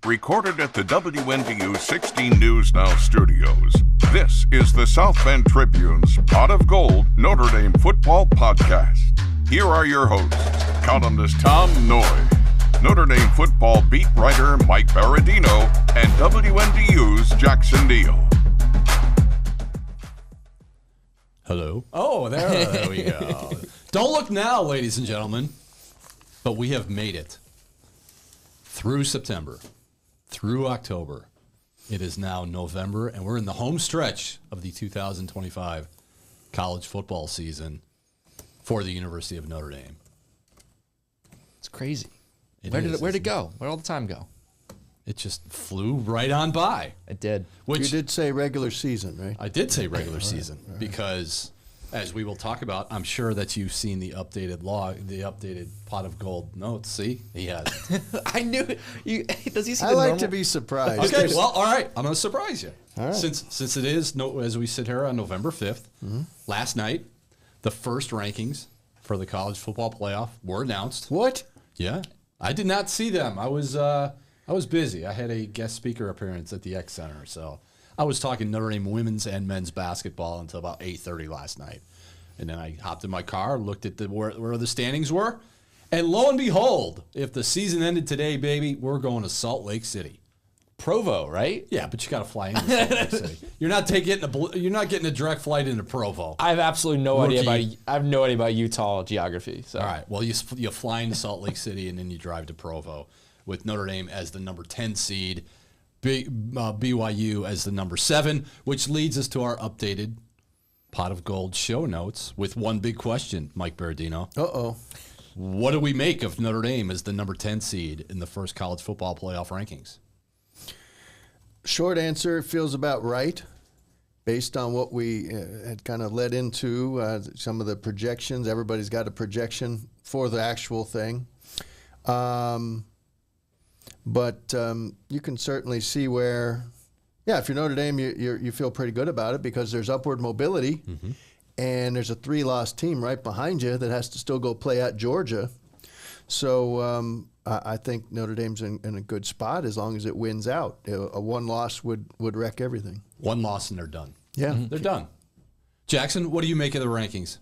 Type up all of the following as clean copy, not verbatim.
Recorded at the WNDU 16 News Now studios, this is the South Bend Tribune's Pot of Gold Notre Dame football podcast. Here are your hosts, columnist Tom Noie, Notre Dame football beat writer Mike Berardino, and WNDU's Jackson Neill. Hello. Oh, there we go. Don't look now, ladies and gentlemen, but we have made it through September, through October. It is now November, and we're in the home stretch of the 2025 college football season for the University of Notre Dame. It's crazy. Where'd it go? Where'd all the time go? It just flew right on by. It did. You did say regular season, right? I did say regular season because, as we will talk about, I'm sure that you've seen the updated pot of gold notes. See, he has. I knew it. Does he see? I like to be surprised. Okay, well, all right. I'm going to surprise you. All right. Since it is, as we sit here on November 5th, last night, the first rankings for the college football playoff were announced. What? Yeah. I did not see them. I was busy. I had a guest speaker appearance at the X Center, so I was talking Notre Dame women's and men's basketball until about 8:30 last night. And then I hopped in my car, looked at where the standings were, and lo and behold, if the season ended today, baby, we're going to Salt Lake City. Provo, right? Yeah, but you got to fly into Salt Lake City. You're not getting a direct flight into Provo. I have absolutely no idea about Utah geography. So. All right. Well, you fly into Salt Lake City and then you drive to Provo with Notre Dame as the number 10 seed, BYU as the number 7, which leads us to our updated Pot of Gold show notes with one big question, Mike Berardino. Uh-oh. What do we make of Notre Dame as the number 10 seed in the first college football playoff rankings? Short answer, feels about right, based on what we had kind of led into, some of the projections. Everybody's got a projection for the actual thing. But you can certainly see where, if you're Notre Dame, you feel pretty good about it because there's upward mobility, and there's a 3-loss team right behind you that has to still go play at Georgia. So I think Notre Dame's in a good spot as long as it wins out. A one loss would wreck everything. One loss and they're done. Yeah. They're done. Jackson, what do you make of the rankings?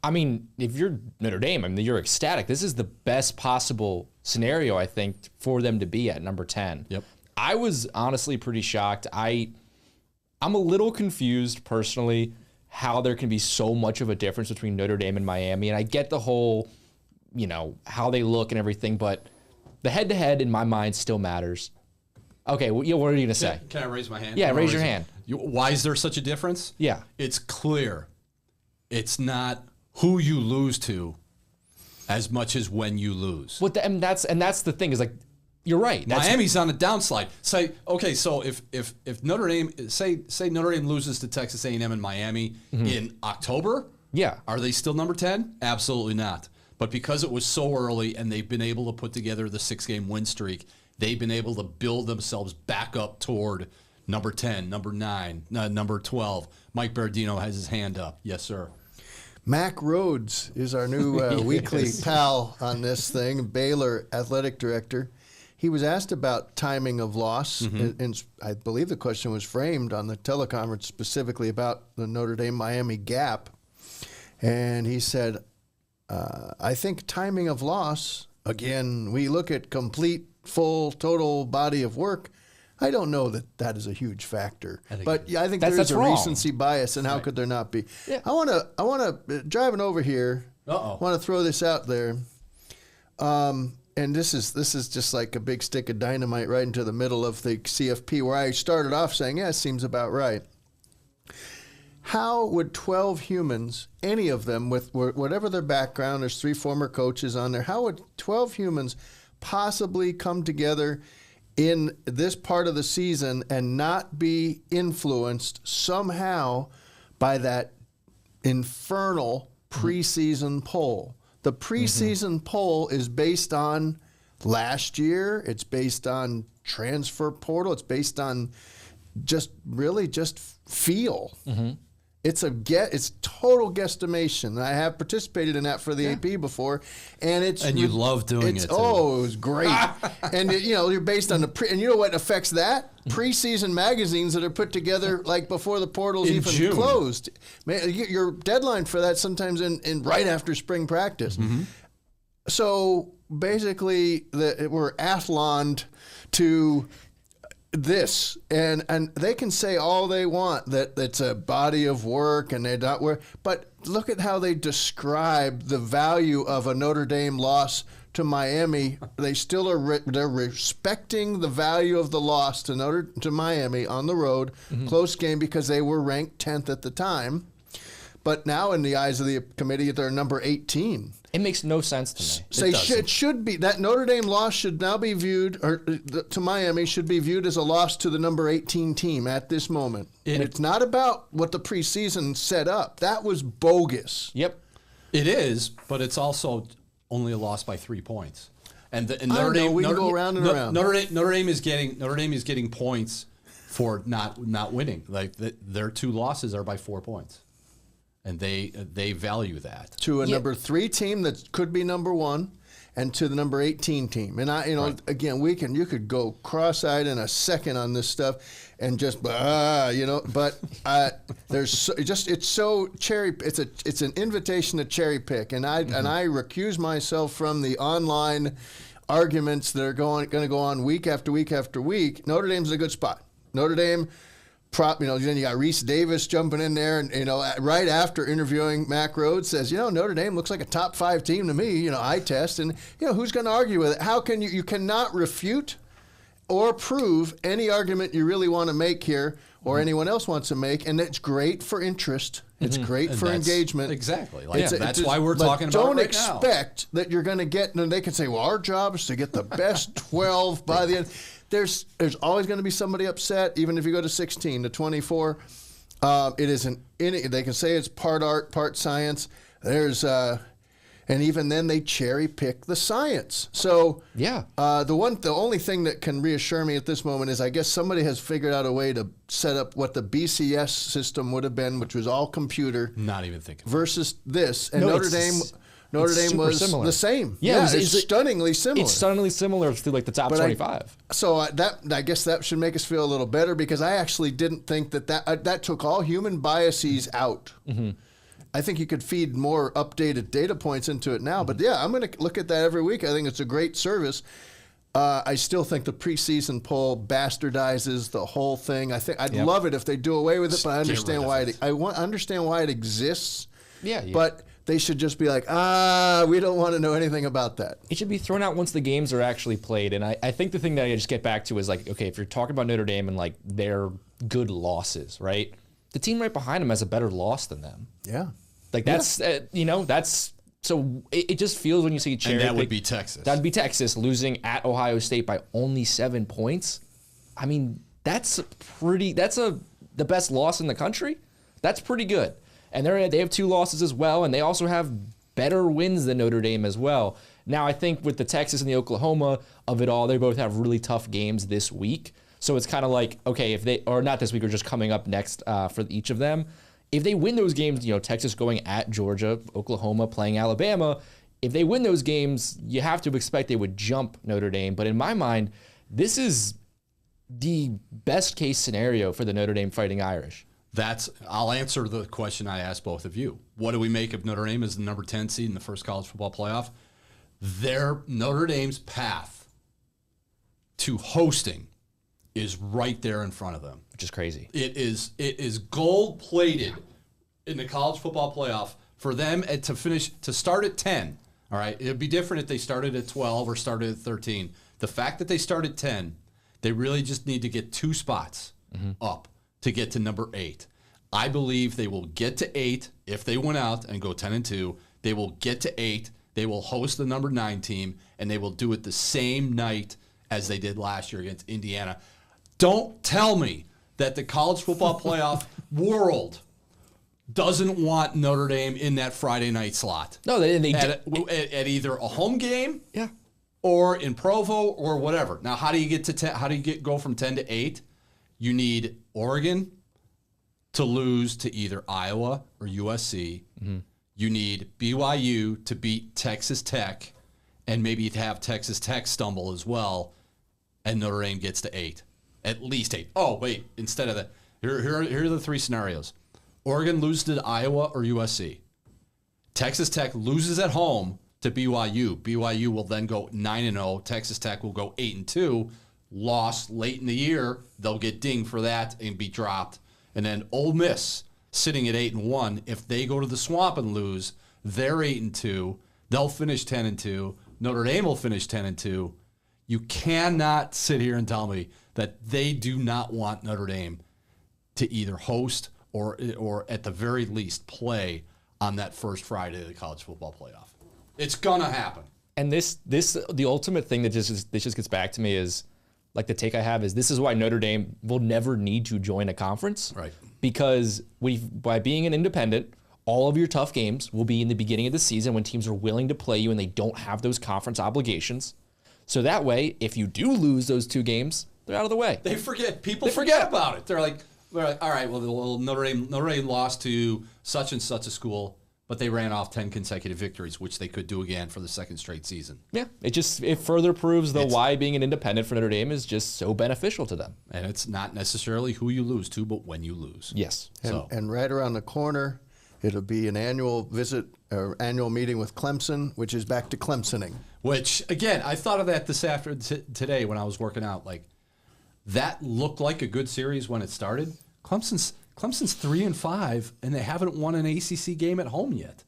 I mean, if you're Notre Dame, you're ecstatic. This is the best possible scenario, I think, for them to be at number 10. Yep. I was honestly pretty shocked. I'm a little confused personally how there can be so much of a difference between Notre Dame and Miami. And I get the whole, how they look and everything, but the head-to-head in my mind still matters. Okay, what are you going to say? Can I raise my hand? Yeah, raise your hand. Why is there such a difference? Yeah. It's clear. It's not who you lose to as much as when you lose. And that's the thing is you're right. Miami's on a downslide. Say, okay, so if Notre Dame, say Notre Dame loses to Texas A&M and Miami in October, are they still number 10? Absolutely not. But because it was so early and they've been able to put together the 6-game win streak, they've been able to build themselves back up toward number 10, number 9, number 12. Mike Berardino has his hand up. Yes, sir. Mac Rhodes is our new weekly pal on this thing, Baylor athletic director. He was asked about timing of loss, and I believe the question was framed on the teleconference specifically about the Notre Dame-Miami gap. And he said, I think timing of loss, again, we look at complete, full, total body of work. I don't know that is a huge factor, but I think there is a recency bias, and how could there not be? Yeah. I want to driving over here. I want to throw this out there, and this is just like a big stick of dynamite right into the middle of the CFP, where I started off saying, it seems about right. How would 12 humans, any of them with whatever their background, there's 3 former coaches on there, how would 12 humans possibly come together in this part of the season and not be influenced somehow by that infernal preseason poll? The preseason poll is based on last year. It's based on transfer portal. It's based on just feel. It's total guesstimation. I have participated in that for the AP before, and you love doing it. Too. Oh, it was great. And you're based on and you know what affects that? Preseason magazines that are put together like before the portal's even June. closed. Man, your deadline for that sometimes in right after spring practice. Mm-hmm. So basically, we're athloned to this, and they can say all they want that it's a body of work and they don't work, but look at how they describe the value of a Notre Dame loss to Miami. They still are they're respecting the value of the loss to Miami on the road, close game because they were ranked 10th at the time. But now, in the eyes of the committee, they're number 18. It makes no sense to me. So it should be that Notre Dame loss should now be viewed, or to Miami should be viewed as a loss to the number 18 team at this moment. And it's not about what the preseason set up. That was bogus. Yep, it is, but it's also only a loss by 3 points. And Notre Dame, we can go around and around. Notre Dame is getting points for not winning. Like their 2 losses are by 4 points. And they value that. To a number 3 team that could be number 1, and to the number 18 team. And again, you could go cross-eyed in a second on this stuff, and just But it's so cherry. It's an invitation to cherry pick, and I recuse myself from the online arguments that are going to go on week after week after week. Notre Dame's in a good spot. Notre Dame. Then you got Reese Davis jumping in there, and right after interviewing Mack Rhodes says, Notre Dame looks like a top 5 team to me. Eye test, and who's going to argue with it? How can you cannot refute or prove any argument you really want to make here, or anyone else wants to make, and it's great for interest. It's great for engagement. Exactly. That's why we're talking about it right now. Don't expect that you're going to get, and they can say, well, our job is to get the best 12 by the end. There's always going to be somebody upset, even if you go to 16 to 24. It isn't any. They can say it's part art, part science. And even then they cherry pick the science. So yeah, the only thing that can reassure me at this moment is I guess somebody has figured out a way to set up what the BCS system would have been, which was all computer. Not even thinking. Versus this, and Notre Dame was similar. The same. Yeah, it's stunningly similar. It's stunningly similar to like the top 25. I guess that should make us feel a little better, because I actually didn't think that took all human biases out. Mm-hmm. I think you could feed more updated data points into it now. But yeah, I'm going to look at that every week. I think it's a great service. I still think the preseason poll bastardizes the whole thing. I think I'd love it if they do away with it, but I understand why understand why it exists. Yeah. But they should just be like, we don't want to know anything about that. It should be thrown out once the games are actually played. And I think the thing that I just get back to is like, okay, if you're talking about Notre Dame and like their good losses, right? The team right behind them has a better loss than them. Yeah. Like that's, that's, so it just feels when you see cherry pick. And that would be Texas. That'd be Texas losing at Ohio State by only 7 points. I mean, that's the best loss in the country. That's pretty good. And they have 2 losses as well, and they also have better wins than Notre Dame as well. Now, I think with the Texas and the Oklahoma of it all, they both have really tough games this week. So it's kind of like, okay, if they, or not this week, or just coming up next for each of them, if they win those games, Texas going at Georgia, Oklahoma playing Alabama, if they win those games, you have to expect they would jump Notre Dame. But in my mind, this is the best case scenario for the Notre Dame Fighting Irish. I'll answer the question I asked both of you. What do we make of Notre Dame as the number 10 seed in the first college football playoff? Notre Dame's path to hosting is right there in front of them, which is crazy. It is gold-plated in the college football playoff for them to start at 10. All right, it'd be different if they started at 12 or started at 13. The fact that they started 10, they really just need to get 2 spots up to get to number 8. I believe they will get to 8 if they win out and go 10-2. They will get to 8. They will host the number 9 team, and they will do it the same night as they did last year against Indiana. Don't tell me that the college football playoff world doesn't want Notre Dame in that Friday night slot. No, they at either a home game, or in Provo or whatever. Now, how do you get to 10? How do you go from 10 to 8? You need Oregon to lose to either Iowa or USC. Mm-hmm. You need BYU to beat Texas Tech, and maybe to have Texas Tech stumble as well, and Notre Dame gets to 8. At least 8. Oh, wait, instead of that, here are the 3 scenarios. Oregon loses to Iowa or USC. Texas Tech loses at home to BYU. BYU will then go 9-0. Texas Tech will go 8-2. Lost late in the year, they'll get dinged for that and be dropped. And then Ole Miss sitting at 8-1. If they go to the Swamp and lose, they're 8-2. They'll finish 10-2. Notre Dame will finish 10-2. You cannot sit here and tell me that they do not want Notre Dame to either host or at the very least play on that first Friday of the college football playoff. It's gonna happen. And the ultimate thing that just gets back to me is, like, the take I have is, this is why Notre Dame will never need to join a conference. Right. Because by being an independent, all of your tough games will be in the beginning of the season when teams are willing to play you and they don't have those conference obligations. So that way, if you do lose those 2 games, they're out of the way. They forget. People forget about it. They're like, all right, well, Notre Dame lost to such and such a school, but they ran off 10 consecutive victories, which they could do again for the second straight season. Yeah, it further proves why being an independent for Notre Dame is just so beneficial to them. And it's not necessarily who you lose to, but when you lose. Yes. And right around the corner, it'll be an annual visit or annual meeting with Clemson, which is back to Clemsoning. Which, again, I thought of that today when I was working out. Like, that looked like a good series when it started. Clemson's 3-5, and they haven't won an ACC game at home yet.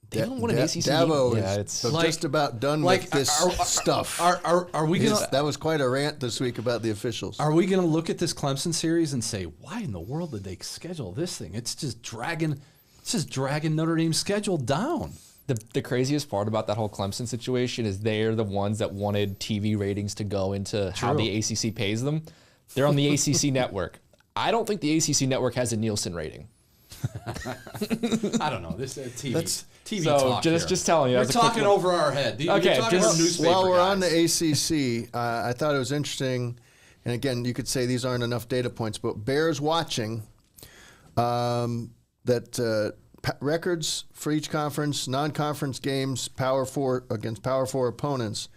They haven't won an ACC Dabo game. Is just about done with this stuff. Are we gonna? That was quite a rant this week about the officials. Are we going to look at this Clemson series and say, why in the world did they schedule this thing? It's just dragging Notre Dame's schedule down. The craziest part about that whole Clemson situation is they're the ones that wanted TV ratings to go into how the ACC pays them. They're on the ACC network. I don't think the ACC network has a Nielsen rating. I don't know. This TV so talk just here. telling you. We're talking over our head. Okay, while we're on the ACC, I thought it was interesting, and again, you could say these aren't enough data points, but Bears watching that records for each conference, non-conference games, Power 4 against Power 4 opponents.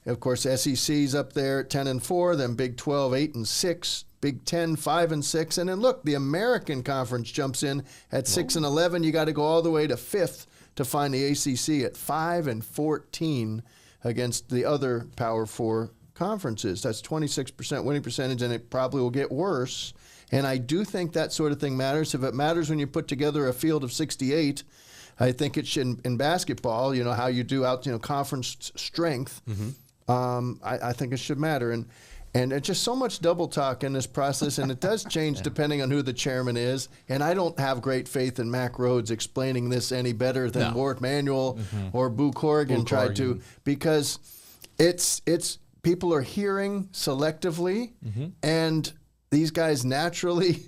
Of course, SEC's up there at 10-4, then Big 12 8-6. Big 10, 5-6, and then look, the American Conference jumps in at 6-11. You got to go all the way to 5th to find the ACC at 5-14 against the other Power 4 conferences. That's 26% winning percentage, and it probably will get worse. And I do think that sort of thing matters. If it matters when you put together a field of 68, I think it should in basketball. You know how you do out, conference strength. Mm-hmm. I think it should matter. And it's just so much double talk in this process, and it does change depending on who the chairman is. And I don't have great faith in Mack Rhodes explaining this any better than Wart Manuel or Boo Corrigan tried to, because it's people are hearing selectively, and these guys naturally.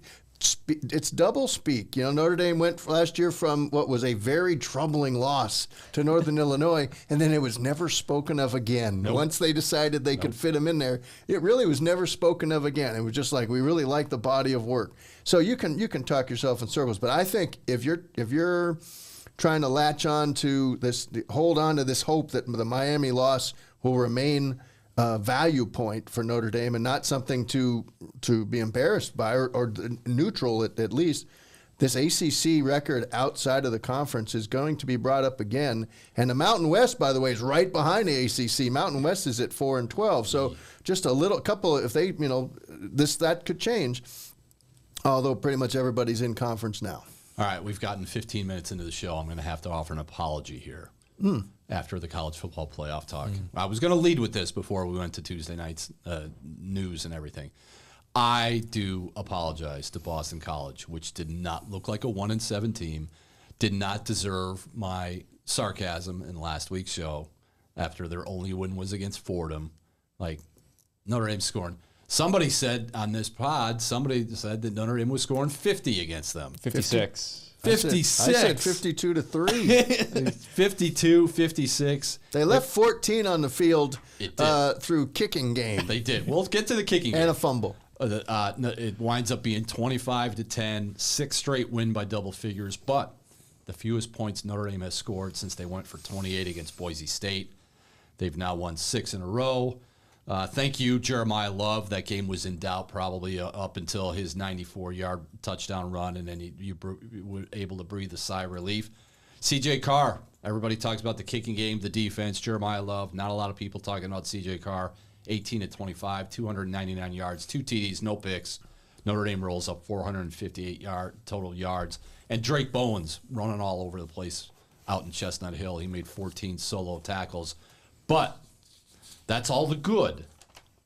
It's double speak. Notre Dame went last year from what was a very troubling loss to Northern Illinois, and then it was never spoken of again. Nope. Once they decided they could fit them in there, it really was never spoken of again. It was just like, we really like the body of work. So you can talk yourself in circles, but I think if you're trying to latch on to this, hold on to this hope that the Miami loss will remain value point for Notre Dame and not something to be embarrassed by or neutral at least. This ACC record outside of the conference is going to be brought up again. And the Mountain West, by the way, is right behind the ACC. Mountain West is at 4-12. So just a couple, if they, that could change. Although pretty much everybody's in conference now. All right, we've gotten 15 minutes into the show. I'm going to have to offer an apology here. After the college football playoff talk. I was going to lead with this before we went to Tuesday night's news and everything. I do apologize to Boston College, which did not look like a 1-7 team, did not deserve my sarcasm in last week's show after their only win was against Fordham. Like, Notre Dame scoring. Somebody said on this pod, that Notre Dame was scoring 50 against them. 56. 56. I said 52-3. 52, 56. They left 14 on the field through kicking game. They did. We'll get to the kicking game. And a fumble. It winds up being 25-10, 6 straight win by double figures, but the fewest points Notre Dame has scored since they went for 28 against Boise State. They've now won 6 in a row. Thank you, Jeremiah Love. That game was in doubt probably up until his 94-yard touchdown run, and then you were able to breathe a sigh of relief. C.J. Carr, everybody talks about the kicking game, the defense. Jeremiah Love, not a lot of people talking about C.J. Carr. 18-25, 299 yards, 2 TDs, no picks. Notre Dame rolls up 458 total yards. And Drake Bowens running all over the place out in Chestnut Hill. He made 14 solo tackles. But that's all the good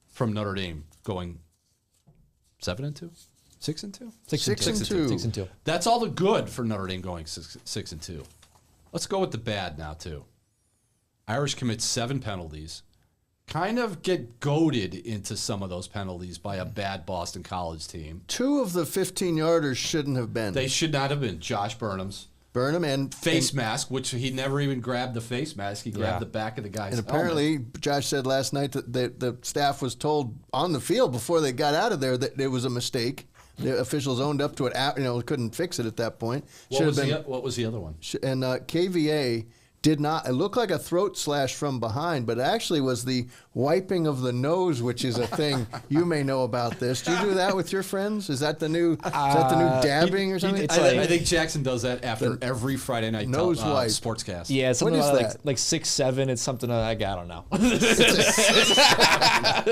from Notre Dame going 7-2, 6-2, 6-2. That's all the good for Notre Dame going 6-2. Let's go with the bad now too. Irish commit 7 penalties. Kind of get goaded into some of those penalties by a bad Boston College team. 2 of the 15-yarders shouldn't have been. They should not have been. Josh Burnham and face mask, which he never even grabbed the face mask. He grabbed the back of the guy's helmet. And apparently, Josh said last night that the staff was told on the field before they got out of there that it was a mistake. The officials owned up to it. Couldn't fix it at that point. What was the other one? And KVA did not. It looked like a throat slash from behind, but it actually was the wiping of the nose, which is a thing you may know about this. Do you do that with your friends? Is that the new dabbing or something? I think Jackson does that after every Friday night nose wipe sportscast. Yeah, something like 6'7". It's something I don't know.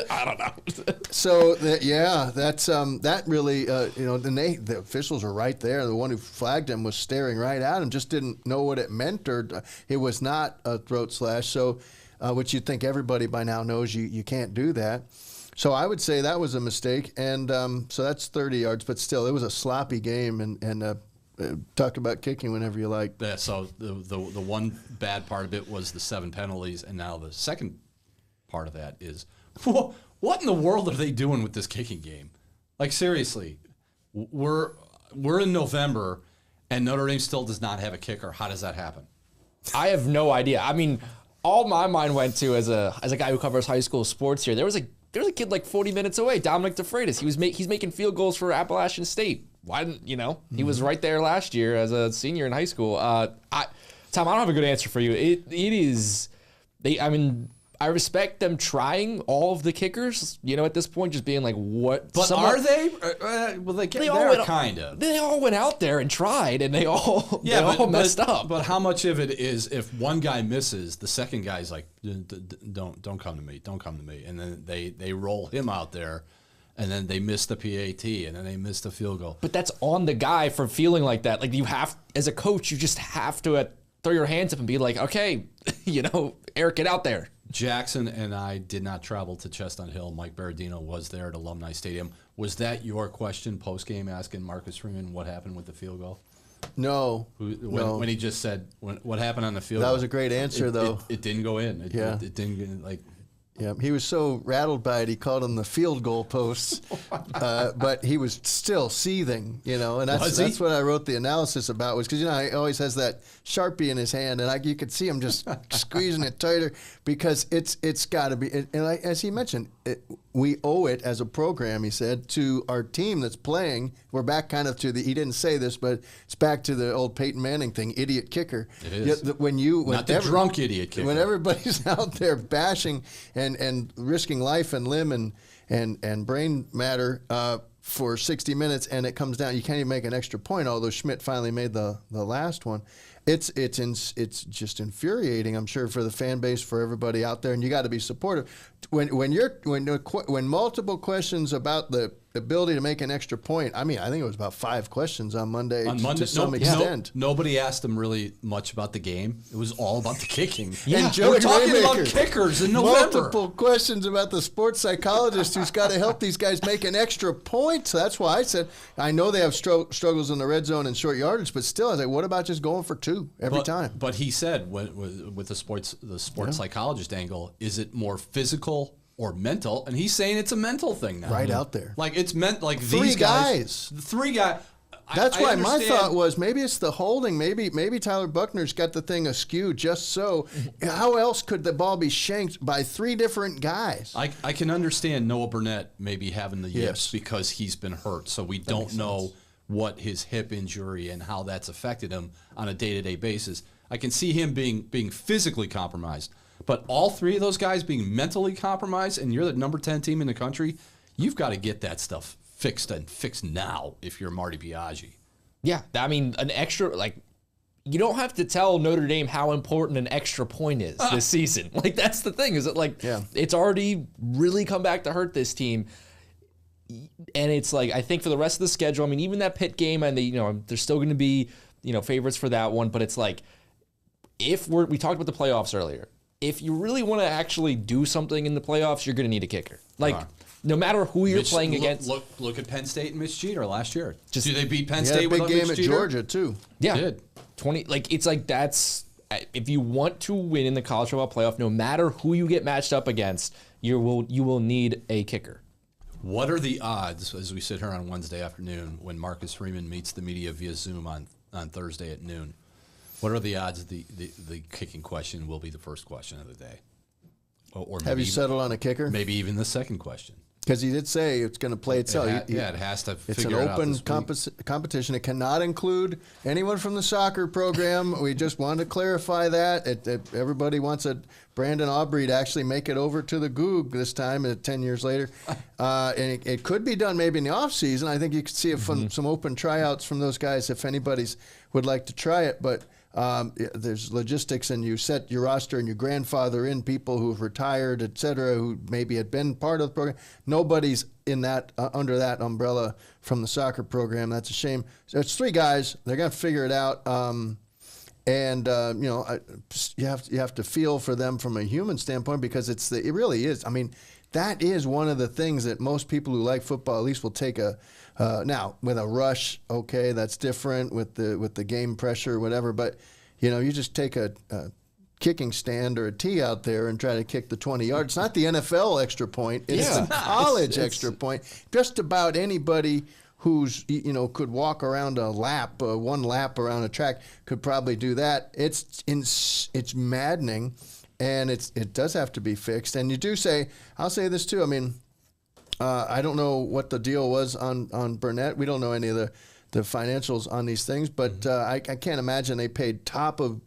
I don't know. So that really the officials are right there. The one who flagged him was staring right at him, just didn't know what it meant, or it was not a throat slash. So. Which you'd think everybody by now knows you can't do that. So I would say that was a mistake, and so that's 30 yards. But still, it was a sloppy game, and talk about kicking whenever you like. Yeah, so the one bad part of it was the 7 penalties, and now the second part of that is, what in the world are they doing with this kicking game? Like, seriously, we're in November, and Notre Dame still does not have a kicker. How does that happen? I have no idea. I mean, all my mind went to as a guy who covers high school sports here. There was a kid like 40 minutes away, Dominic DeFreitas. He's making field goals for Appalachian State. Why didn't He was right there last year as a senior in high school. Tom, I don't have a good answer for you. It is I respect them trying all of the kickers, at this point, just being like, what? But are they? Well, they are kind of. They all went out there and tried, and they all messed up. But how much of it is if one guy misses, the second guy's like, don't come to me, don't come to me. And then they roll him out there, and then they miss the PAT, and then they miss the field goal. But that's on the guy for feeling like that. Like, you have, as a coach, you just have to throw your hands up and be like, okay, Eric, get out there. Jackson and I did not travel to Chestnut Hill. Mike Berardino was there at Alumni Stadium. Was that your question post-game, asking Marcus Freeman what happened with the field goal? No. When he just said, what happened on the field goal? That was a great answer, though. It didn't go in. It didn't get, like... Yeah, he was so rattled by it, he called them the field goal posts. But he was still seething, and that's what I wrote the analysis about, was because, he always has that Sharpie in his hand, and you could see him just squeezing it tighter, because it's got to be, and as he mentioned, we owe it as a program, he said, to our team that's playing. We're back kind of to he didn't say this, but it's back to the old Peyton Manning thing, idiot kicker. It is. Not the drunk idiot kicker. When everybody's out there bashing and risking life and limb and brain matter for 60 minutes, and it comes down, you can't even make an extra point, although Schmidt finally made the last one. It's just infuriating, I'm sure, for the fan base, for everybody out there, and you got to be supportive. When multiple questions about the ability to make an extra point. I think it was about 5 questions on Monday to some extent. Nobody asked him really much about the game. It was all about the kicking. Yeah, and we're talking about kickers in November. Multiple questions about the sports psychologist who's got to help these guys make an extra point. So that's why I said, I know they have struggles in the red zone and short yardage, but still, I was like, what about just going for 2 every time? But he said, with the sports psychologist angle, is it more physical or mental? And he's saying it's a mental thing now. Right out there. Like, it's meant, like, 3 these guys. 3 guys. That's why my thought was maybe it's the holding. Maybe Tyler Buckner's got the thing askew just so. How else could the ball be shanked by 3 different guys? I can understand Noah Burnett maybe having the yips because he's been hurt, so we don't know what his hip injury and how that's affected him on a day-to-day basis. I can see him being physically compromised, but all 3 of those guys being mentally compromised, and you're the number 10 team in the country, you've got to get that stuff fixed now if you're Marty Biaggi. Yeah, I mean, an extra, you don't have to tell Notre Dame how important an extra point is this season. That's the thing, is that, it's already really come back to hurt this team. And it's I think for the rest of the schedule, I mean, even that Pitt game, and there's still going to be, favorites for that one, but it's if we talked about the playoffs earlier, if you really want to actually do something in the playoffs, you're going to need a kicker. No matter who you're playing against. Look at Penn State and Mitch Jeter last year. Do they beat Penn State with a big game Mitch at Jeter? Georgia too? Yeah, they did. 20. That's if you want to win in the college football playoff, no matter who you get matched up against, you will need a kicker. What are the odds, as we sit here on Wednesday afternoon, when Marcus Freeman meets the media via Zoom on Thursday at noon? What are the odds the kicking question will be the first question of the day? Or have you settled on a kicker? Maybe even the second question. Because he did say it's going to play itself. It has to It's figure an it out open this week. competition. It cannot include anyone from the soccer program. We just wanted to clarify that. Everybody wants Brandon Aubrey to actually make it over to the Goog this time, 10 years later. And it could be done maybe in the offseason. I think you could see some open tryouts from those guys if anybody's would like to try it. But there's logistics, and you set your roster and your grandfather in, people who've retired, et cetera, who maybe had been part of the program. Nobody's in that under that umbrella from the soccer program. That's a shame. So it's 3 guys. They're going to figure it out. You have to feel for them from a human standpoint, because it really is. I mean, that is one of the things that most people who like football at least will take now with a rush. Okay, that's different with the game pressure or whatever. But you just take a kicking stand or a tee out there and try to kick the 20 yards. It's not the NFL extra point. It's the college extra point. Just about anybody who's could walk around one lap around a track could probably do that. It's maddening, and it does have to be fixed. And you do say, I'll say this too. I mean, I don't know what the deal was on Burnett. We don't know any of the financials on these things, but I can't imagine they paid top of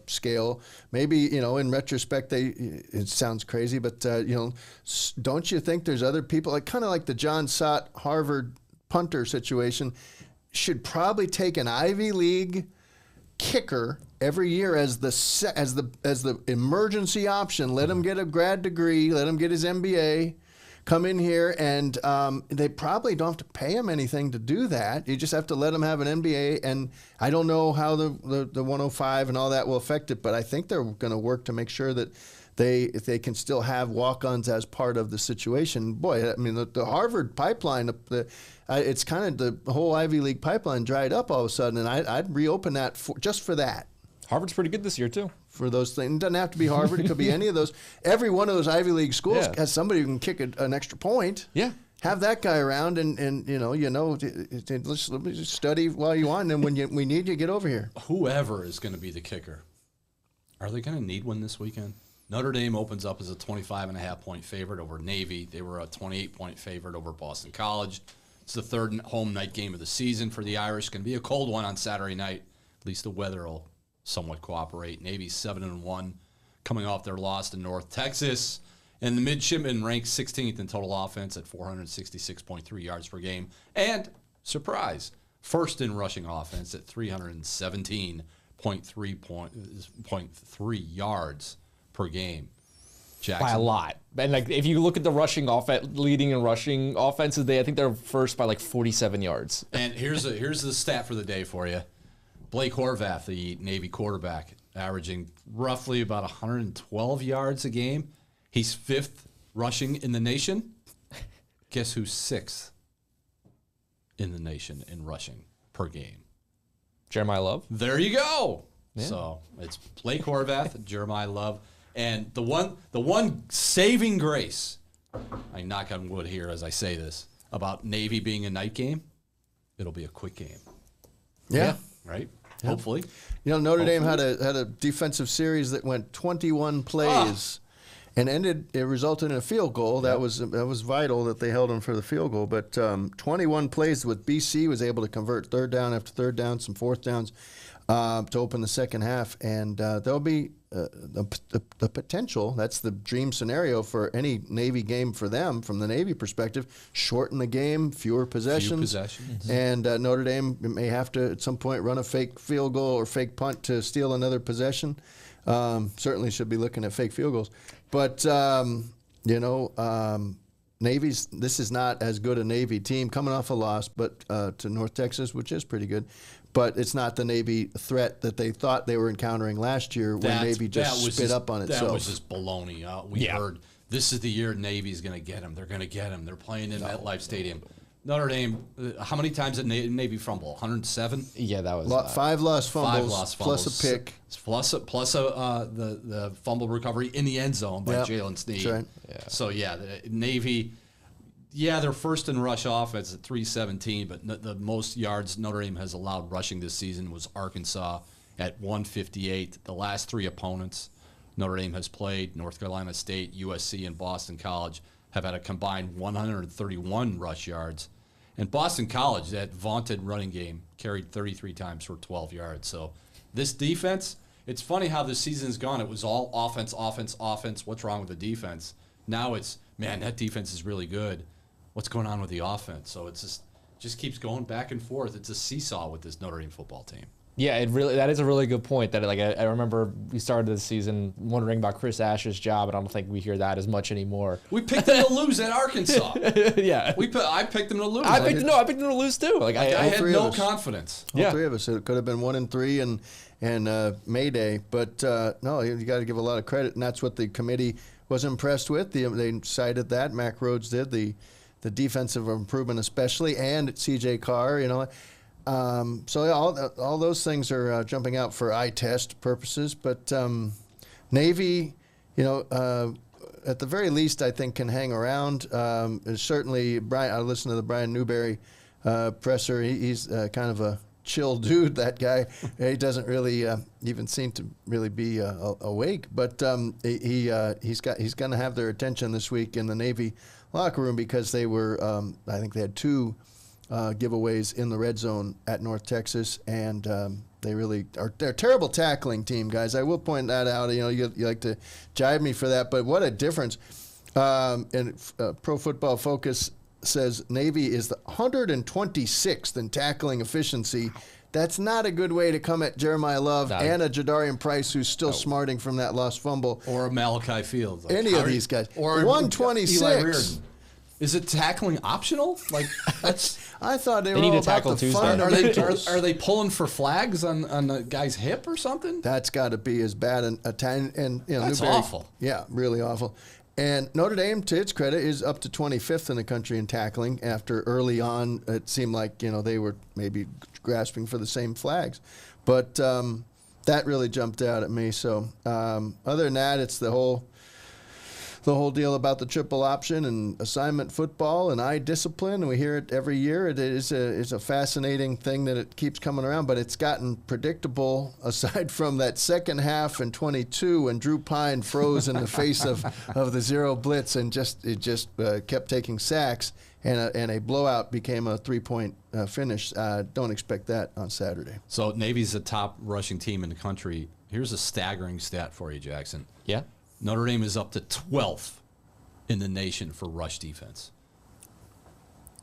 scale. Maybe in retrospect it sounds crazy, but don't you think there's other people kind of like the John Sott Harvard punter situation, should probably take an Ivy League kicker every year as the emergency option. Let him get a grad degree, let him get his MBA, come in here, and they probably don't have to pay him anything to do that. You just have to let him have an MBA, and I don't know how the 105 and all that will affect it, but I think they're going to work to make sure that if they can still have walk-ons as part of the situation. Boy, I mean, the Harvard pipeline, it's kind of the whole Ivy League pipeline dried up all of a sudden, and I'd reopen that just for that. Harvard's pretty good this year, too. For those things. It doesn't have to be Harvard. It could be any of those. Every one of those Ivy League schools has somebody who can kick an extra point. Yeah. Have that guy around, and let's study while you want, and when we need you, get over here. Whoever is going to be the kicker, are they going to need one this weekend? Notre Dame opens up as a 25.5-point favorite over Navy. They were a 28-point favorite over Boston College. It's the 3rd home night game of the season for the Irish. Going to be a cold one on Saturday night. At least the weather will somewhat cooperate. Navy's 7-1, coming off their loss to North Texas. And the midshipmen ranked 16th in total offense at 466.3 yards per game. And, surprise, first in rushing offense at 317.3 yards per game. Jackson. By a lot. And if you look at the rushing leading in rushing offenses, I think they're first by 47 yards. And here's the stat for the day for you. Blake Horvath, the Navy quarterback, averaging roughly about 112 yards a game. He's 5th rushing in the nation. Guess who's 6th in the nation in rushing per game? Jeremiah Love. There you go. Yeah. So it's Blake Horvath, Jeremiah Love. And the one saving grace, I knock on wood here as I say this, about Navy being a night game, it'll be a quick game. Yeah. Right? Yeah. Hopefully. Notre Dame had a defensive series that went 21 plays and it resulted in a field goal. That was vital that they held them for the field goal. But 21 plays with BC was able to convert third down after third down, some fourth downs to open the second half. And there'll be the potential, that's the dream scenario for any Navy game for them from the Navy perspective, shorten the game, fewer possessions. And Notre Dame may have to at some point run a fake field goal or fake punt to steal another possession. Certainly should be looking at fake field goals. But, Navy's, this is not as good a Navy team coming off a loss, but to North Texas, which is pretty good. But it's not the Navy threat that they thought they were encountering last year when Navy just spit up on itself. That was just baloney. We heard this is the year Navy's going to get them. They're going to get them. They're playing in MetLife Stadium. Notre Dame, how many times did Navy fumble? 107? Yeah, that was 5 lost fumbles, plus a pick. Plus the fumble recovery in the end zone by Jalen Snead. That's right. Yeah. So, Navy, they're first in rush offense at 317, but the most yards Notre Dame has allowed rushing this season was Arkansas at 158. The last three opponents Notre Dame has played, North Carolina State, USC, and Boston College, have had a combined 131 rush yards. And Boston College, that vaunted running game, carried 33 times for 12 yards. So this defense, it's funny how this season's gone. It was all offense. What's wrong with the defense? Now it's, man, that defense is really good. What's going on with the offense? So it's just keeps going back and forth. It's a seesaw with this Notre Dame football team. Yeah, that is a really good point. That I remember we started the season wondering about Chris Ash's job, and I don't think we hear that as much anymore. We picked them to lose at Arkansas. Yeah, I picked them to lose. I picked them to lose too. I had no confidence. All three of us. It could have been 1-3 and Mayday, but no, you got to give a lot of credit, and that's what the committee was impressed with. They cited that. Mac Rhodes did the defensive improvement especially, and C.J. Carr. All those things are jumping out for eye test purposes. But Navy, at the very least, I think can hang around. Certainly, I listened to the Brian Newberry presser. He's kind of a chill dude, that guy. He doesn't really even seem to really be awake. But he's going to have their attention this week in the Navy locker room because they were, I think they had 2 giveaways in the red zone at North Texas, and they really are. They're a terrible tackling team, guys. I will point that out. You like to jibe me for that, but what a difference! And Pro Football Focus says Navy is the 126th in tackling efficiency. That's not a good way to come at Jeremiah Love and a Jadarian Price, who's still smarting from that lost fumble, or Malachi Fields. Any of these guys, or 126. Is it tackling optional? That's. I thought they were all about the fun. Are they pulling for flags on the guy's hip or something? That's got to be as bad a time. And that's Newberry, awful. Yeah, really awful. And Notre Dame, to its credit, is up to 25th in the country in tackling. After early on, it seemed like they were maybe grasping for the same flags, but that really jumped out at me. So other than that, it's the whole deal about the triple option and assignment football and eye discipline, and we hear it every year. It's a fascinating thing that it keeps coming around, but it's gotten predictable aside from that second half in 22 when Drew Pine froze in the face of the zero blitz and just kept taking sacks, and a blowout became a 3-point finish. Don't expect that on Saturday. So Navy's the top rushing team in the country. Here's a staggering stat for you, Jackson. Yeah. Notre Dame is up to 12th in the nation for rush defense.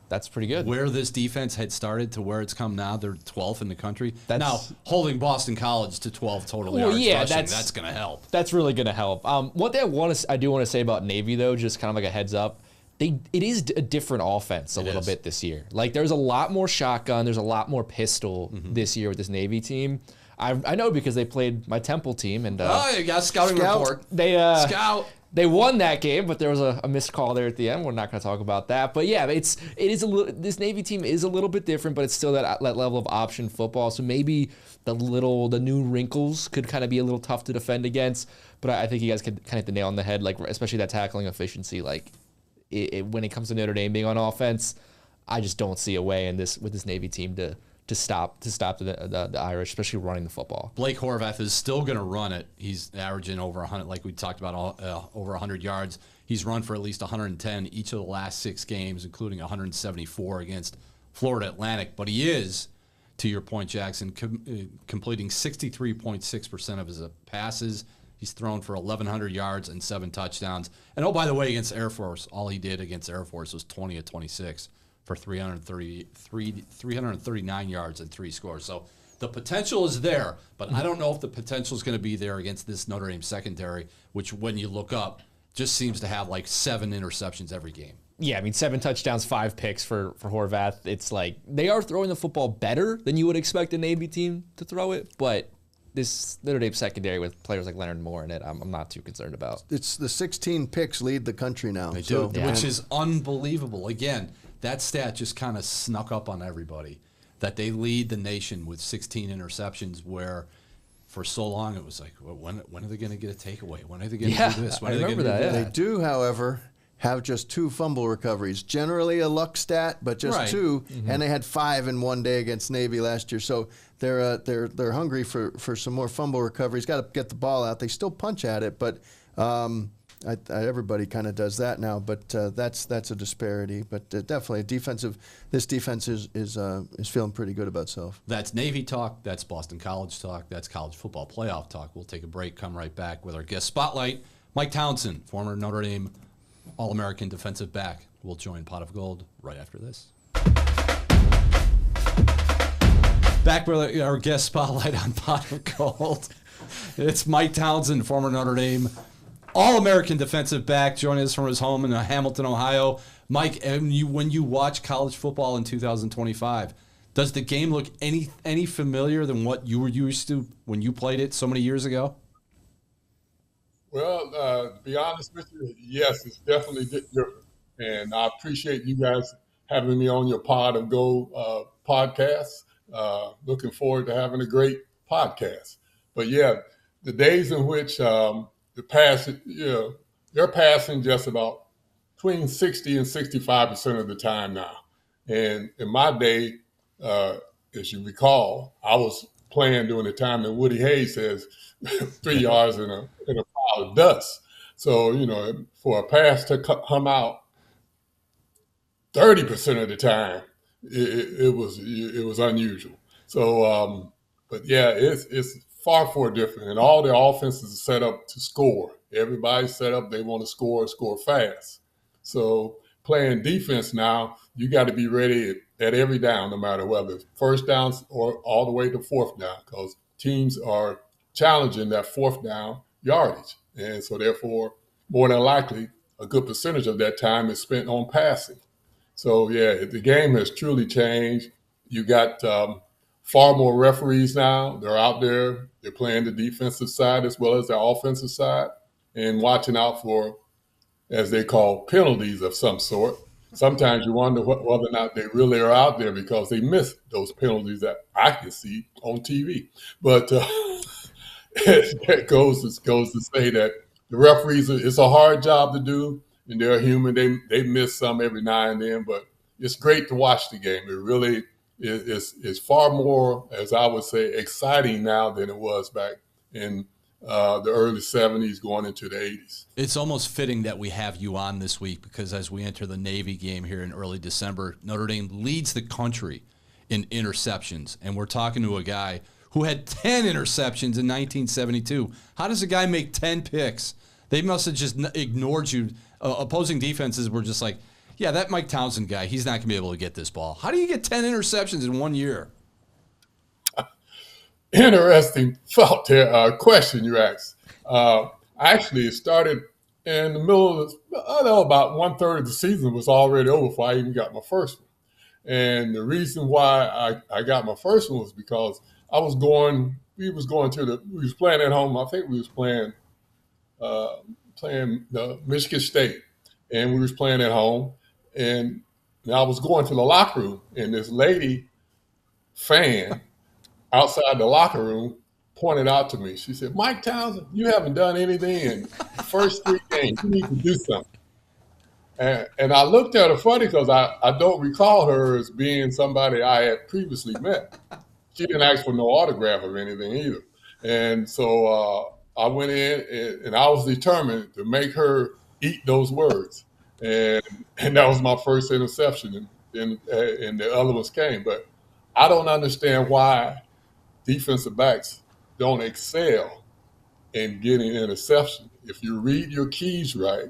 That's pretty good. Where this defense had started to where it's come now, they're 12th in the country. Now, holding Boston College to 12 total yards rushing, that's going to help. That's really going to help. One thing I do want to say about Navy, though, just kind of like a heads up, it is a different offense a little bit this year. There's a lot more shotgun. There's a lot more pistol this year with this Navy team. I know because they played my Temple team, and you got a scouting report. They won that game, but there was a missed call there at the end. We're not going to talk about that, but yeah, it is a little. This Navy team is a little bit different, but it's still that level of option football. So maybe the new wrinkles could kind of be a little tough to defend against. But I think you guys could kind of hit the nail on the head, especially that tackling efficiency. When it comes to Notre Dame being on offense, I just don't see a way with this Navy team to stop the Irish, especially running the football. Blake Horvath is still going to run it. He's averaging over 100, like we talked about, over 100 yards. He's run for at least 110 each of the last 6 games, including 174 against Florida Atlantic. But he is, to your point, Jackson, completing 63.6% of his passes. He's thrown for 1,100 yards and 7 touchdowns. And, oh, by the way, against Air Force, all he did against Air Force was 20 of 26 for 339 yards and 3 scores. So the potential is there, but I don't know if the potential is going to be there against this Notre Dame secondary, which when you look up, just seems to have like 7 interceptions every game. Yeah, I mean, 7 touchdowns, 5 picks for Horvath. It's like they are throwing the football better than you would expect a Navy team to throw it, but this Notre Dame secondary with players like Leonard Moore in it, I'm not too concerned about. It's the 16 picks lead the country now. They do, which is unbelievable. Again, that stat just kind of snuck up on everybody, that they lead the nation with 16 interceptions, where for so long it was like, well, when are they going to get a takeaway? When are they going to do this? When I are they remember gonna that. do Yeah. They do, however, have just 2 fumble recoveries. Generally a luck stat, but just 2, and they had 5 in one day against Navy last year. So they're hungry for some more fumble recoveries. Got to get the ball out. They still punch at it, but everybody kind of does that now. But that's a disparity. But definitely this defense is feeling pretty good about itself. That's Navy talk. That's Boston College talk. That's college football playoff talk. We'll take a break. Come right back with our guest spotlight, Mike Townsend, former Notre Dame All-American defensive back. We'll join Pot of Gold right after this. Back with our guest spotlight on Pot of Gold. It's Mike Townsend, former Notre Dame All-American defensive back, joining us from his home in Hamilton, Ohio. Mike, when you watch college football in 2025, does the game look any familiar than what you were used to when you played it so many years ago? Well, to be honest with you, yes, it's definitely different. And I appreciate you guys having me on your Pot of Gold podcast. Looking forward to having a great podcast. But yeah, the days in which the pass, they're passing just about between 60 and 65% of the time now. And in my day, as you recall, I was playing during the time that Woody Hayes says 3 yards in a pile of dust. So, for a pass to come out 30% of the time, it was unusual. So, but yeah, it's far different. And all the offenses are set up to score. Everybody's set up, they want to score fast. So playing defense now, you got to be ready at every down, no matter whether it's first downs or all the way to fourth down, because teams are challenging that fourth down yardage. And so therefore, more than likely, a good percentage of that time is spent on passing. So yeah, the game has truly changed. You got far more referees now. They're out there. They're playing the defensive side as well as the offensive side and watching out for, as they call, penalties of some sort. Sometimes you wonder whether or not they really are out there because they miss those penalties that I can see on TV. But it goes to say that the referees, it's a hard job to do, and they're human. They miss some every now and then, but it's great to watch the game. It really is far more, as I would say, exciting now than it was back in the early 70s going into the 80s. It's almost fitting that we have you on this week because as we enter the Navy game here in early December, Notre Dame leads the country in interceptions. And we're talking to a guy who had 10 interceptions in 1972. How does a guy make 10 picks? They must have just ignored you. Opposing defenses were just like, yeah, that Mike Townsend guy, he's not going to be able to get this ball. How do you get 10 interceptions in 1 year? Interesting thought there, question you asked. Actually, it started in the middle of, about 1/3 of the season was already over before I even got my first one. And the reason why I got my first one was because we was playing at home. I think we was playing Michigan State, and we was playing at home. And I was going to the locker room, and this lady fan outside the locker room pointed out to me. She said, "Mike Townsend, you haven't done anything in the first 3 games. You need to do something." And I looked at her funny because I don't recall her as being somebody I had previously met. She didn't ask for no autograph or anything either. And so I went in and I was determined to make her eat those words. And that was my first interception, and the other ones came. But I don't understand why defensive backs don't excel in getting interception. If you read your keys right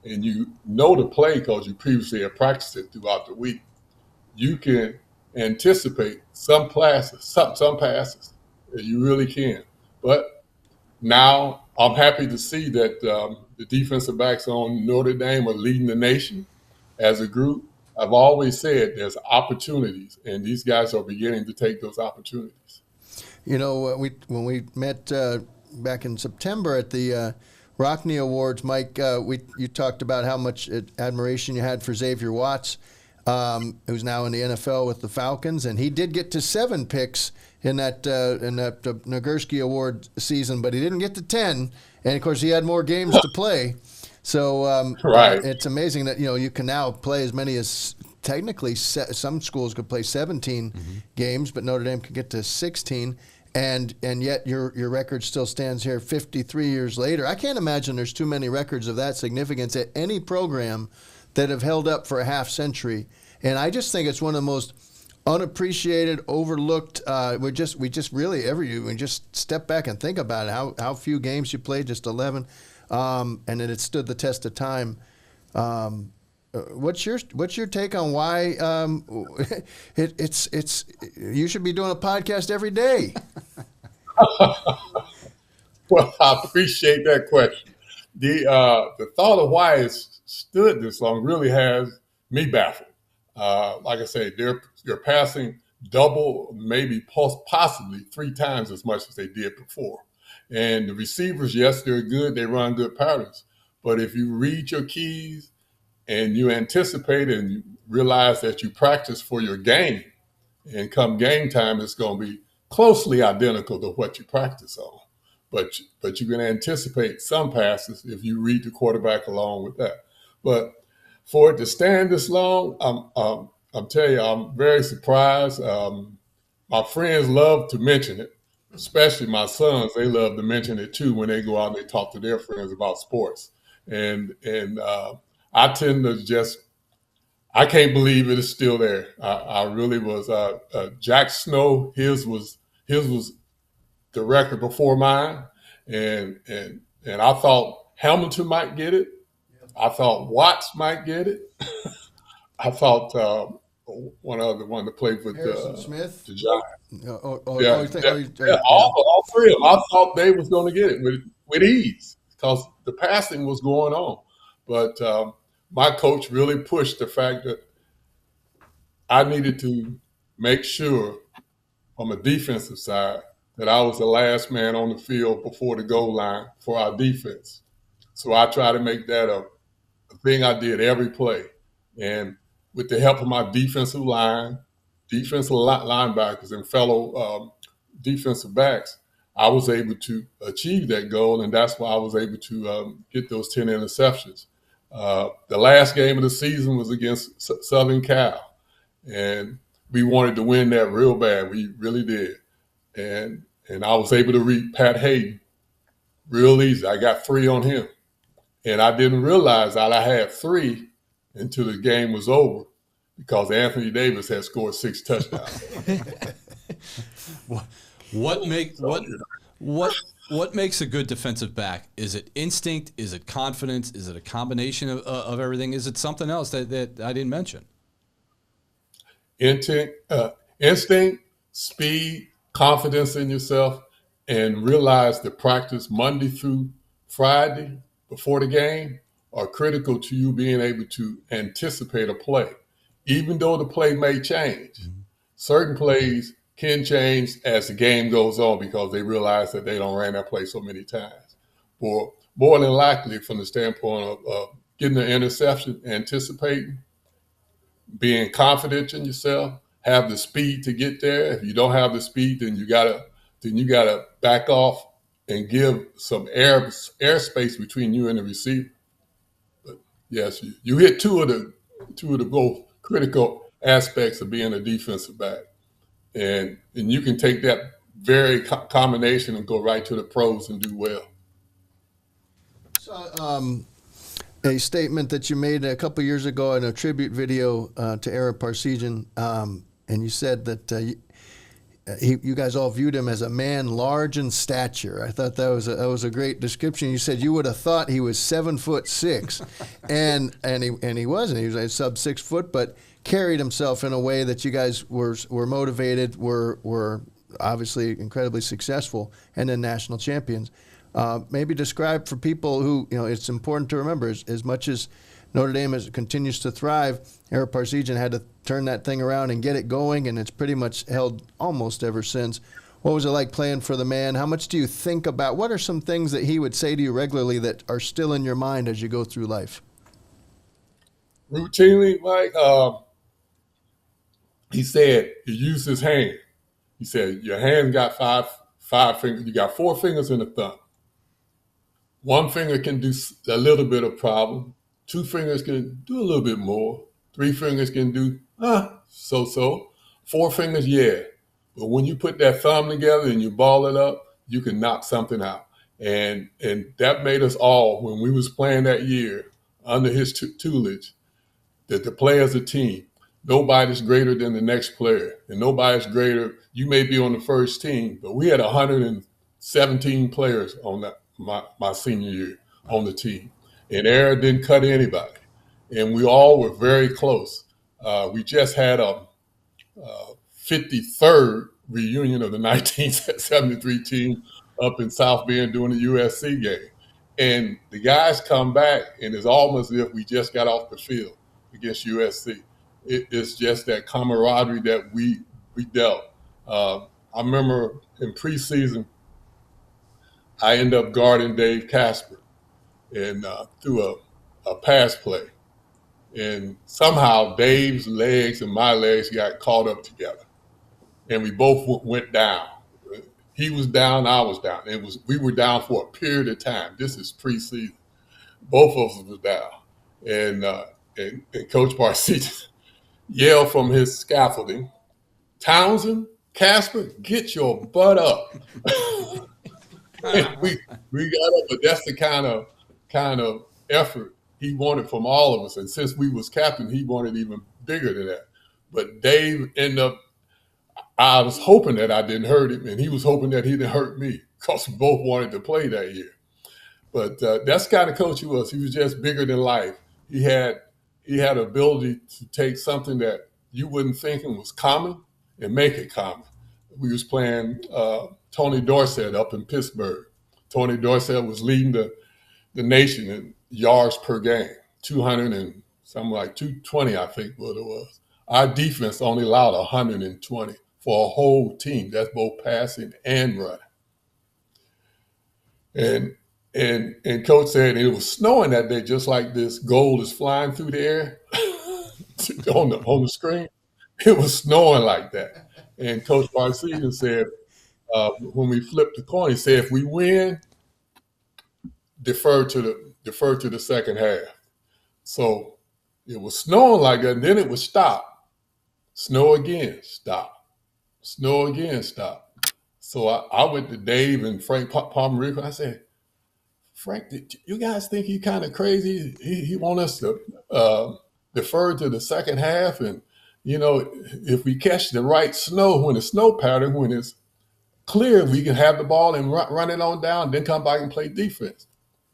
and you know the play because you previously have practiced it throughout the week, you can anticipate some passes. You really can. But now I'm happy to see that the defensive backs on Notre Dame are leading the nation as a group. I've always said there's opportunities, and these guys are beginning to take those opportunities. You know, when we met back in September at the Rockney Awards, Mike, you talked about how much admiration you had for Xavier Watts, who's now in the NFL with the Falcons, and he did get to 7 picks in that Nagurski Award season, but he didn't get to 10, and of course he had more games to play. So right. It's amazing that you can now play as many as technically some schools could play 17 games, but Notre Dame could get to 16. And yet your record still stands here 53 years later. I can't imagine there's too many records of that significance at any program that have held up for a half century. And I just think it's one of the most unappreciated, overlooked. We just really step back and think about it. How few games you played, just 11, and then it stood the test of time. What's your take on why it's you should be doing a podcast every day? Well, I appreciate that question. The thought of why it's stood this long really has me baffled. Like I say, they're passing double, maybe possibly 3 times as much as they did before. And the receivers, yes, they're good. They run good patterns. But if you read your keys and you anticipate and you realize that you practice for your game, and come game time, it's going to be closely identical to what you practice on. But you can anticipate some passes if you read the quarterback along with that. But for it to stand this long, I'm telling you, I'm very surprised. My friends love to mention it, especially my sons. They love to mention it too when they go out and they talk to their friends about sports. And I tend to I can't believe it is still there. I really was. Jack Snow, his was the record before mine, and I thought Hamilton might get it. I thought Watts might get it. I thought one that played with Smith, the Giants. Yeah, all 3 of them. I thought they was going to get it with ease because the passing was going on, but my coach really pushed the fact that I needed to make sure on the defensive side that I was the last man on the field before the goal line for our defense. So I try to make that a thing I did every play. And with the help of my defensive linebackers and fellow defensive backs, I was able to achieve that goal, and that's why I was able to get those 10 interceptions. The last game of the season was against Southern Cal, and we wanted to win that real bad. We really did. And I was able to read Pat Hayden real easy. I got 3 on him. And I didn't realize that I had 3 until the game was over because Anthony Davis had scored 6 touchdowns. What makes a good defensive back? Is it instinct? Is it confidence? Is it a combination of everything? Is it something else that I didn't mention? Instinct, speed, confidence in yourself, and realize that practice Monday through Friday before the game are critical to you being able to anticipate a play. Even though the play may change, certain plays can change as the game goes on because they realize that they don't ran that play so many times. Or more than likely, from the standpoint of getting the interception, anticipating, being confident in yourself, have the speed to get there. If you don't have the speed, then you gotta back off and give some airspace between you and the receiver. But Yes, you hit two of the most critical aspects of being a defensive back, and you can take that very combination and go right to the pros and do well. So, a statement that you made a couple years ago in a tribute video to Ara Parseghian, and you said that you guys all viewed him as a man large in stature. I thought that was a great description. You said you would have thought he was 7'6", and he wasn't. He was a sub 6 foot, but carried himself in a way that you guys were motivated, were obviously incredibly successful, and then national champions. Maybe describe for people who, it's important to remember, as much as Notre Dame continues to thrive, Ara Parseghian had to turn that thing around and get it going, and it's pretty much held almost ever since. What was it like playing for the man? How much do you think about, what are some things that he would say to you regularly that are still in your mind as you go through life? Routinely, Mike, he said he used his hand. He said, your hand got five fingers. You got 4 fingers in the thumb. 1 finger can do a little bit of problem. 2 fingers can do a little bit more. 3 fingers can do so-so. 4 fingers, yeah. But when you put that thumb together and you ball it up, you can knock something out. And that made us all, when we was playing that year under his tutelage, that to play as a team, nobody's greater than the next player. And nobody's greater. You may be on the first team, but we had 117 players on that my senior year on the team. And Ara didn't cut anybody. And we all were very close. We just had a 53rd reunion of the 1973 team up in South Bend doing the USC game. And the guys come back, and it's almost as if we just got off the field against USC. It's just that camaraderie that we dealt. I remember in preseason, I ended up guarding Dave Casper and through a pass play. And somehow Dave's legs and my legs got caught up together. And we both went down. He was down, I was down. We were down for a period of time. This is preseason. Both of us was down. And Coach Parseghian yelled from his scaffolding, Townsend, Casper, get your butt up. And we got up, but that's the kind of effort he wanted from all of us. And since we was captain, he wanted even bigger than that. But Dave ended up, I was hoping that I didn't hurt him, and he was hoping that he didn't hurt me, because we both wanted to play that year. But that's the kind of coach he was. He was just bigger than life. He had ability to take something that you wouldn't think was common and make it common. We was playing Tony Dorsett up in Pittsburgh. Tony Dorsett was leading the nation in yards per game, 200 and something like 220, I think what it was. Our defense only allowed 120 for a whole team. That's both passing and running. And Coach said it was snowing that day, just like this gold is flying through the air on the screen. It was snowing like that. And Coach Parseghian said, when we flipped the coin, he said, if we win, defer to the second half. So it was snowing like that, and then it would stop. Snow again, stop. Snow again, stop. So I went to Dave and Frank Palmerico. I said, Frank, you guys think he's kind of crazy? He want us to defer to the second half, and if we catch the right snow, when the snow pattern, when it's clear, we can have the ball and run it on down, then come back and play defense.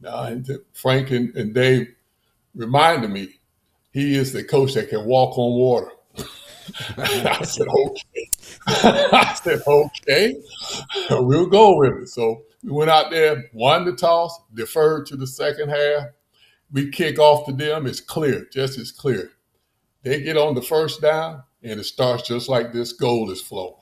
And Frank and Dave reminded me, he is the coach that can walk on water. I said, okay. We'll go with it. So we went out there, won the toss, deferred to the second half. We kick off to them. It's clear, just as clear. They get on the first down, and it starts just like this goal is flowing.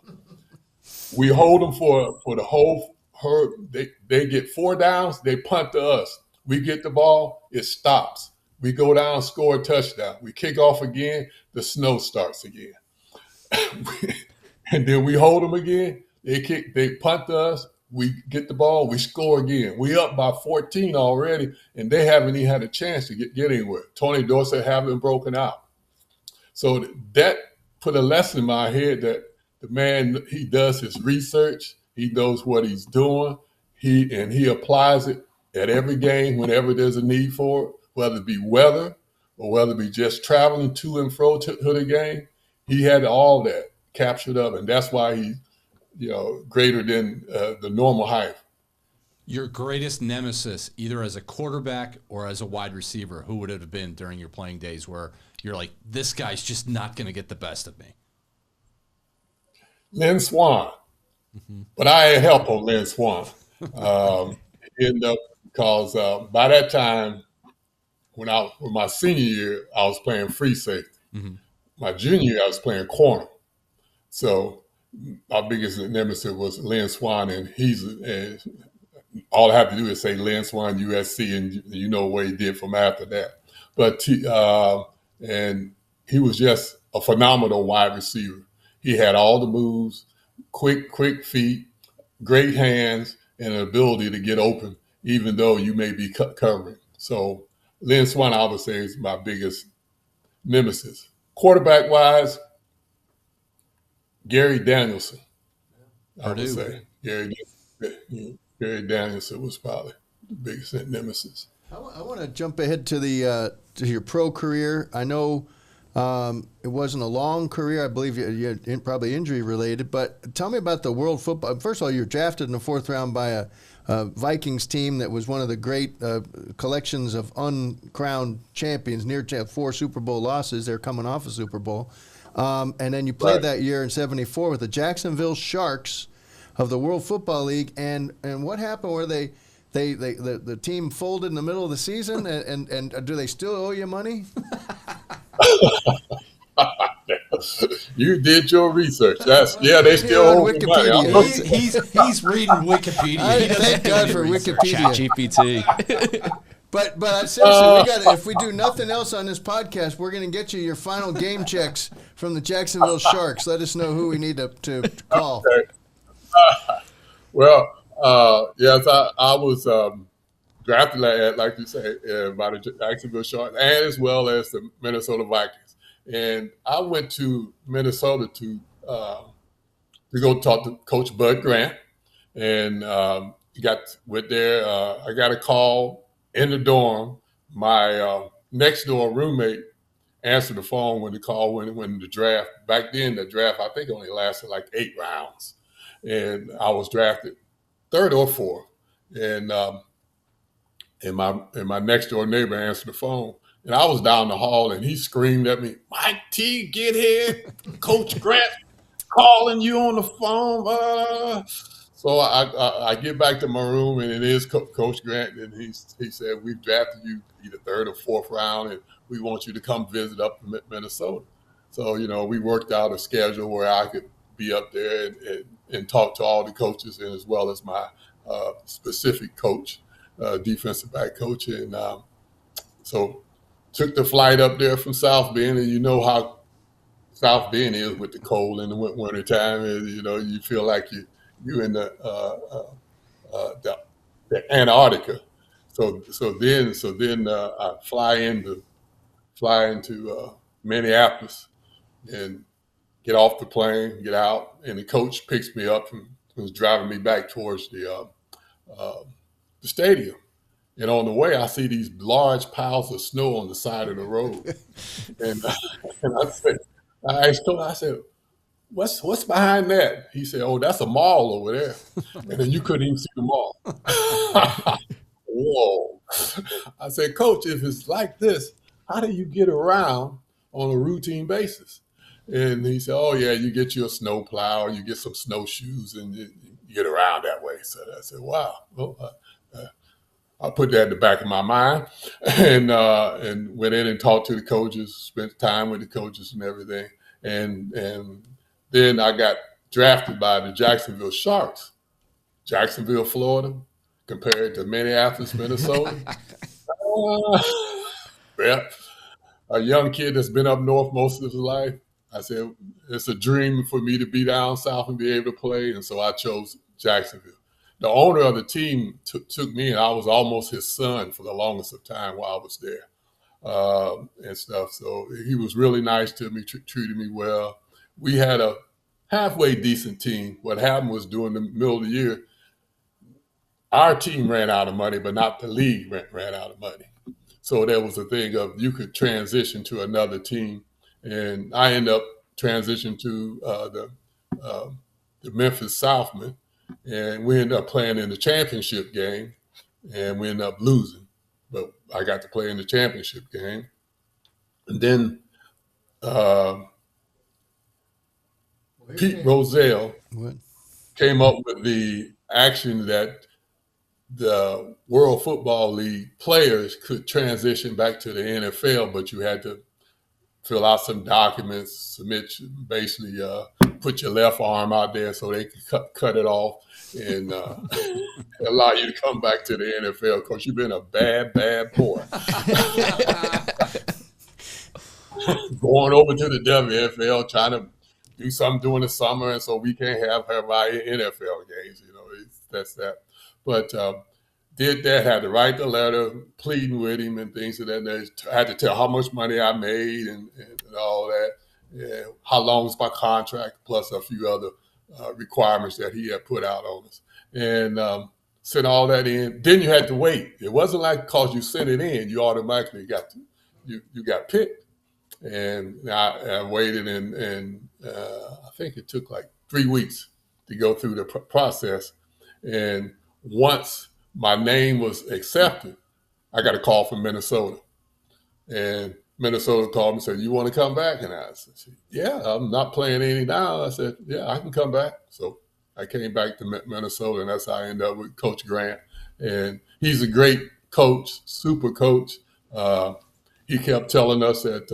We hold them for the whole herd. They get 4 downs, they punt to us. We get the ball, it stops. We go down, score a touchdown. We kick off again, the snow starts again. And then we hold them again. They punt to us, We get the ball, we score again. We up by 14 already, and they haven't even had a chance to get anywhere. Tony Dorsett haven't broken out. So that put a lesson in my head that the man, he does his research. He knows what he's doing. He applies it at every game whenever there's a need for it, whether it be weather or whether it be just traveling to and fro to the game. He had all that captured up, and that's why he's greater than the normal height. Your greatest nemesis, either as a quarterback or as a wide receiver, who would it have been during your playing days where you're like, this guy's just not going to get the best of me? Lynn Swann. Mm-hmm. But I had help on Lynn Swann. Ended up because by that time, when my senior year, I was playing free safety. Mm-hmm. My junior year, I was playing corner. So my biggest nemesis was Lynn Swann, and all I have to do is say Lynn Swann, USC, and you know what he did from after that. But and he was just a phenomenal wide receiver. He had all the moves, quick feet, great hands, and an ability to get open, even though you may be covering. So Lynn Swann, I would say, is my biggest nemesis. Quarterback-wise, Gary Danielson, I would say. Gary Danielson was probably the biggest nemesis. I want to jump ahead to to your pro career. I know it wasn't a long career. I believe you're probably injury related. But tell me about the world football. First of all, you were drafted in the 4th round by a Vikings team that was one of the great collections of uncrowned champions, 4 Super Bowl losses. They're coming off a Super Bowl. And then you played that year in '74 with the Jacksonville Sharks of the World Football League. And what happened where the team folded in the middle of the season? And do they still owe you money? You did your research. They still owe me money. He's reading Wikipedia. Thank God for Wikipedia. ChatGPT. But seriously, if we do nothing else on this podcast, we're going to get you your final game checks from the Jacksonville Sharks. Let us know who we need to call. Okay. Yes, I was drafted, like you say, by the Jacksonville Sharks, and as well as the Minnesota Vikings. And I went to Minnesota to go talk to Coach Bud Grant, and I got a call in the dorm. My next door roommate answered the phone when the call when the draft. Back then, the draft I think only lasted like 8 rounds, and I was drafted 3rd or 4th. And my next door neighbor answered the phone, and I was down the hall, and he screamed at me, "Mike T, get here! Coach Grant calling you on the phone." So I get back to my room, and it is Coach Grant, and he said, "We've drafted you either 3rd or 4th round, and we want you to come visit up in Minnesota." So we worked out a schedule where I could be up there and talk to all the coaches, and as well as my specific coach, defensive back coach, and so took the flight up there from South Bend, and you know how South Bend is with the cold in the winter time, and you feel like you're in the Antarctica. So then I fly into Minneapolis and get off the plane, get out, and the coach picks me up and was driving me back towards the stadium. And on the way, I see these large piles of snow on the side of the road, and I said, What's behind that? He said, "Oh, that's a mall over there." And then you couldn't even see the mall. Whoa. I said, "Coach, if it's like this, how do you get around on a routine basis?" And he said, "Oh, yeah, you get you a snow plow, you get some snowshoes, and you get around that way." So I said, "Wow." Well, I put that in the back of my mind, and went in and talked to the coaches, spent time with the coaches and everything. And then I got drafted by the Jacksonville Sharks, Jacksonville, Florida, compared to Minneapolis, Minnesota. A young kid that's been up north most of his life. I said, it's a dream for me to be down south and be able to play. And so I chose Jacksonville. the owner of the team took me, and I was almost his son for the longest of time while I was there and stuff. So he was really nice to me, treated me well. We had a halfway decent team. What happened was during the middle of the year, our team ran out of money, but not the league ran out of money. So there was a thing of you could transition to another team. And I ended up transitioning to the Memphis Southmen. And we ended up playing in the championship game. And we ended up losing. But I got to play in the championship game. And then Pete Rozelle came up with the action that the World Football League players could transition back to the NFL, but you had to fill out some documents, basically put your left arm out there so they could cut it off and allow you to come back to the NFL because you've been a bad, bad boy. Going over to the WFL, trying to do something during the summer, and so we can't have our NFL games. That's that. But did that, had to write the letter, pleading with him and things of that nature. I had to tell how much money I made and all that, and how long was my contract, plus a few other requirements that he had put out on us. And sent all that in. Then you had to wait. It wasn't like because you sent it in, you automatically you got picked. And I waited, and I think it took like 3 weeks to go through the process. And once my name was accepted, I got a call from Minnesota. And Minnesota called me and said, "You want to come back?" And I said, "Yeah, I'm not playing any now." I said, "Yeah, I can come back." So I came back to Minnesota, and that's how I ended up with Coach Grant. And he's a great coach, super coach. He kept telling us that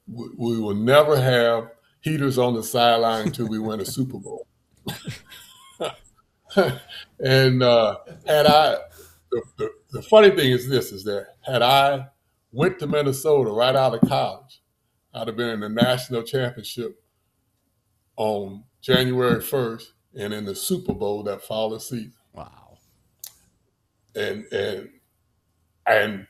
we will never have heaters on the sideline until we win a Super Bowl. And the funny thing is that had I went to Minnesota right out of college, I'd have been in the national championship on January 1st and in the Super Bowl that following season. Wow. And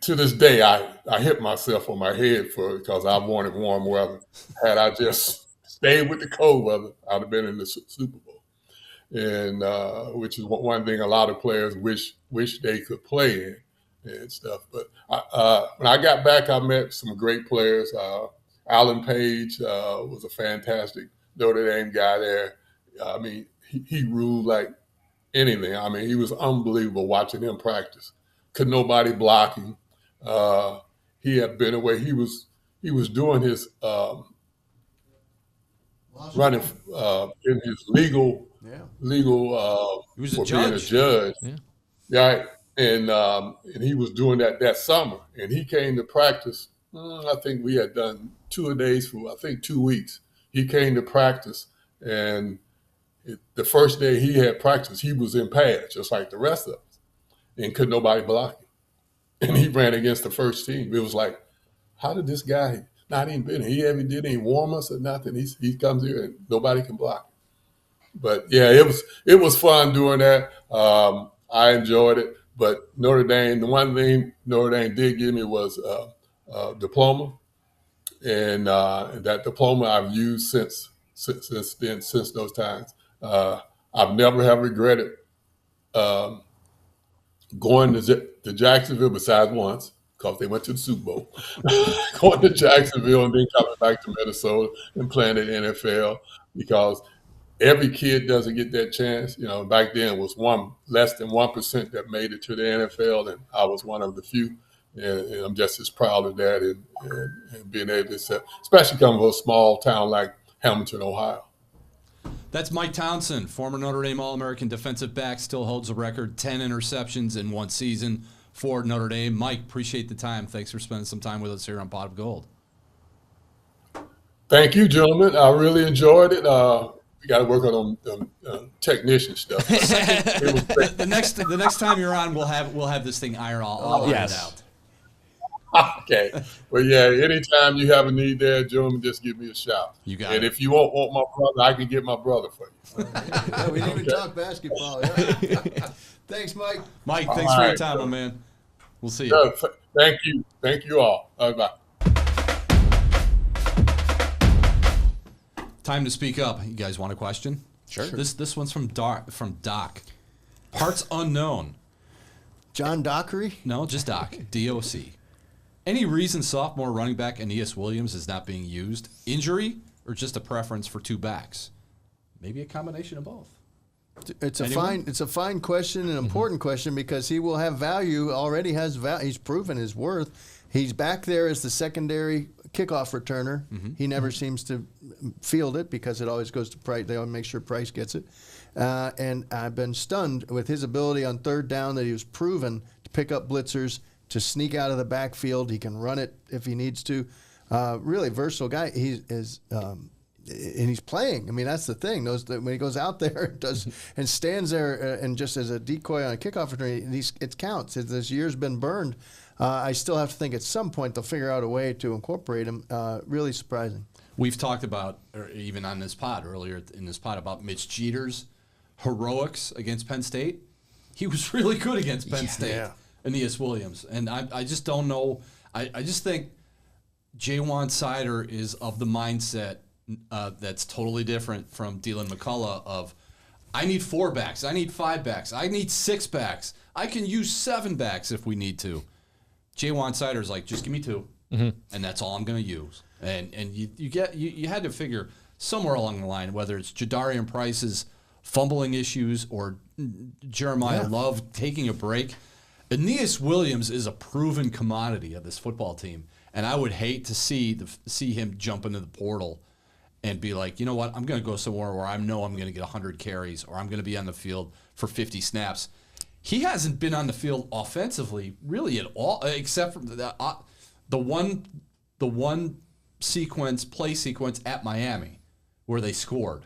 to this day, I hit myself on my head because I wanted warm weather. Had I just stayed with the cold weather, I'd have been in the Super Bowl. And which is one thing a lot of players wish they could play in and stuff. But when I got back, I met some great players. Alan Page was a fantastic Notre Dame guy there. I mean, he ruled like anything. I mean, he was unbelievable watching him practice. Could nobody block him. He had been away. He was doing his running in his legal he was for being a judge. Yeah. And he was doing that summer. And he came to practice. I think we had done 2 days for 2 weeks. He came to practice, and the first day he had practice, he was in pads just like the rest of us. And could nobody block him. And he ran against the first team. It was like, how did this guy not even been? He ever did any warm-ups or nothing. He comes here and nobody can block him. But yeah, it was fun doing that. I enjoyed it. But Notre Dame, the one thing Notre Dame did give me was a diploma, and that diploma I've used since those times. I've never have regretted going to Jacksonville besides once, because they went to the Super Bowl. Going to Jacksonville and then coming back to Minnesota and playing in the NFL, because every kid doesn't get that chance. Back then it was less than 1% that made it to the NFL, and I was one of the few. And I'm just as proud of that and being able to, especially coming from a small town like Hamilton, Ohio. That's Mike Townsend, former Notre Dame All-American defensive back, still holds a record 10 interceptions in one season for Notre Dame. Mike, appreciate the time. Thanks for spending some time with us here on Pot of Gold. Thank you, gentlemen. I really enjoyed it. We got to work on technician stuff. The next time you're on, we'll have this thing ironed out. Okay. Well, yeah, anytime you have a need there, June, just give me a shout. You got and it. if you want my brother, I can get my brother for you. Yeah, we didn't even talk basketball. Yeah. Thanks, Mike. Mike, thanks for your time, my man. We'll see you. Yeah, thank you. Thank you all. Bye. Time to speak up. You guys want a question? Sure. This one's from Doc. Parts unknown. John Dockery? No, just Doc. D-O-C. Any reason sophomore running back Aeneas Williams is not being used? Injury or just a preference for two backs? Maybe a combination of both. It's a fine question, an important question, because he will have value. Already has value. He's proven his worth. He's back there as the secondary kickoff returner. He never seems to field it because it always goes to Price. They always make sure Price gets it. And I've been stunned with his ability on third down that he was proven to pick up blitzers, to sneak out of the backfield. He can run it if he needs to. Really versatile guy. He is. And he's playing. I mean, that's the thing. When he goes out there and stands there and just as a decoy on a kickoff return, it counts. This year's been burned. I still have to think at some point they'll figure out a way to incorporate him. Really surprising. We've talked about, or even on this pod earlier in this pod, about Mitch Jeter's heroics against Penn State. He was really good against Penn State. Yeah. Aeneas Williams. And I just don't know. I just think Jaywan Sider is of the mindset that's totally different from Dylan McCullough of, I need 4 backs, I need 5 backs, I need 6 backs, I can use 7 backs if we need to. Jaywan Sider's like, just give me 2, and that's all I'm going to use. And you had to figure somewhere along the line, whether it's Jadarian Price's fumbling issues or Jeremiah Love taking a break. Aeneas Williams is a proven commodity of this football team, and I would hate to see him jump into the portal and be like, you know what, I'm going to go somewhere where I know I'm going to get 100 carries or I'm going to be on the field for 50 snaps. He hasn't been on the field offensively really at all, except for the one play sequence at Miami where they scored.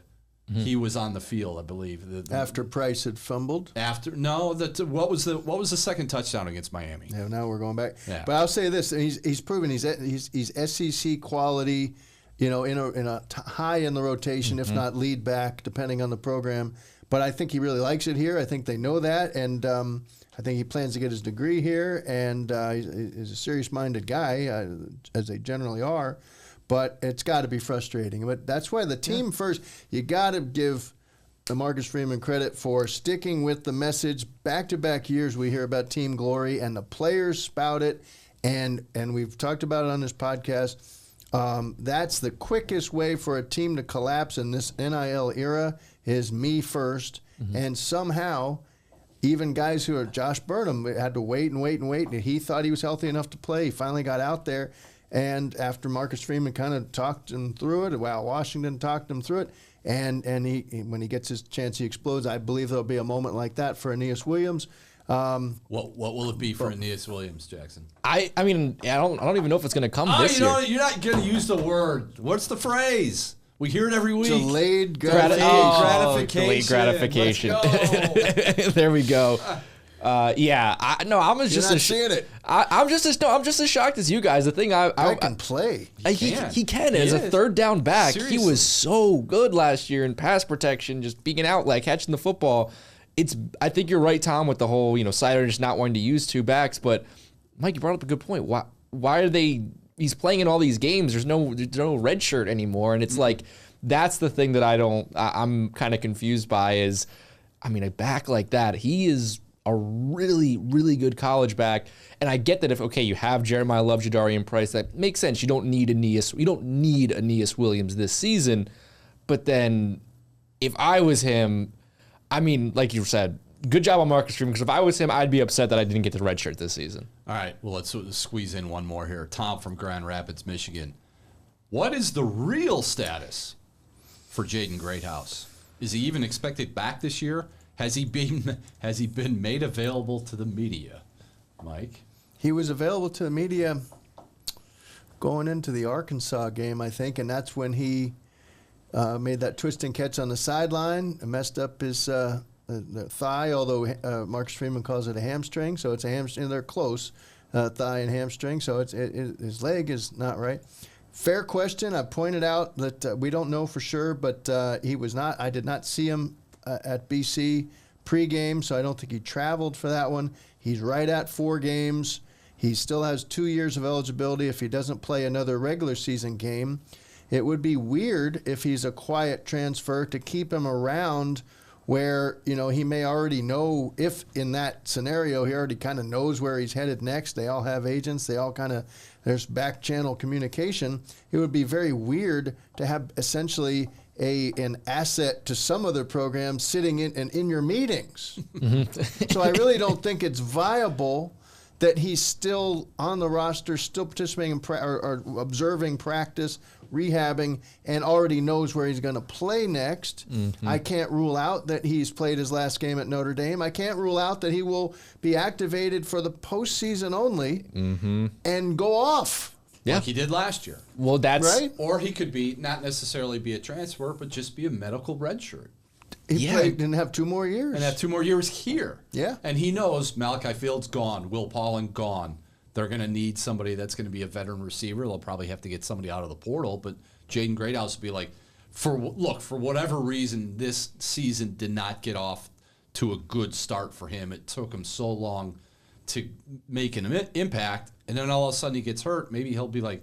He was on the field, I believe. After Price had fumbled? What was the second touchdown against Miami? Yeah, now we're going back. Yeah. But I'll say this: he's proven he's SEC quality. In a high in the rotation, if not lead back, depending on the program. But I think he really likes it here. I think they know that, and I think he plans to get his degree here. And he's a serious-minded guy, as they generally are. But it's got to be frustrating. But that's why the team first. You got to give Marcus Freeman credit for sticking with the message. Back-to-back years, we hear about team glory, and the players spout it. And we've talked about it on this podcast. That's the quickest way for a team to collapse in this NIL era is me first. And somehow, even guys who are Josh Burnham had to wait. And he thought he was healthy enough to play. He finally got out there. And after Marcus Freeman kind of talked him through it, Washington talked him through it, and he when he gets his chance, he explodes. I believe there'll be a moment like that for Aeneas Williams. What will it be for Aeneas Williams, Jackson? I mean, I don't even know if it's going to come this year. You're not going to use the word. What's the phrase? We hear it every week. Delayed gratification. Delayed gratification. Let's go. There we go. I'm just seeing it. I'm just as shocked as you guys. The thing I can play. He can as a third down back. Seriously. He was so good last year in pass protection, just being out, like catching the football. I think you're right, Tom, with the whole Sider just not wanting to use 2 backs. But Mike, you brought up a good point. Why are they? He's playing in all these games. There's no red shirt anymore, and it's like that's the thing that I'm kind of confused by. Is a back like that, he is a really, really good college back. And I get that if you have Jeremiah Love, Jadarian Price, that makes sense. You don't need Aeneas Williams this season. But then if I was him, like you said, good job on Marcus Freeman, because if I was him, I'd be upset that I didn't get the red shirt this season. All right, well, let's squeeze in one more here. Tom from Grand Rapids, Michigan. What is the real status for Jaden Greathouse? Is he even expected back this year? Has he been made available to the media, Mike? He was available to the media going into the Arkansas game, I think, and that's when he made that twist and catch on the sideline and messed up his the thigh, although Marcus Freeman calls it a hamstring, so it's a hamstring. They're close. thigh and hamstring, so his leg is not right. Fair question. I pointed out that we don't know for sure, but he was not. I did not see him at BC pregame, so I don't think he traveled for that one. He's right at 4 games. He still has 2 years of eligibility if he doesn't play another regular season game. It would be weird if he's a quiet transfer to keep him around where, he may already know, if in that scenario he already kind of knows where he's headed next. They all have agents. They all there's back channel communication. It would be very weird to have essentially an asset to some other program sitting in your meetings. So I really don't think it's viable that he's still on the roster, still participating in or observing practice, rehabbing, and already knows where he's going to play next. I can't rule out that he's played his last game at Notre Dame. I can't rule out that he will be activated for the postseason only and go off. Yeah. Like he did last year. Well, that's right. Or he could not necessarily be a transfer, but just be a medical redshirt. He played and have 2 more years. And have 2 more years here. Yeah. And he knows Malachi Field's gone, Will Pauling gone. They're going to need somebody that's going to be a veteran receiver. They'll probably have to get somebody out of the portal, but Jaden Greathouse will be like, for whatever reason, this season did not get off to a good start for him. It took him so long to make an impact, and then all of a sudden he gets hurt. Maybe he'll be like,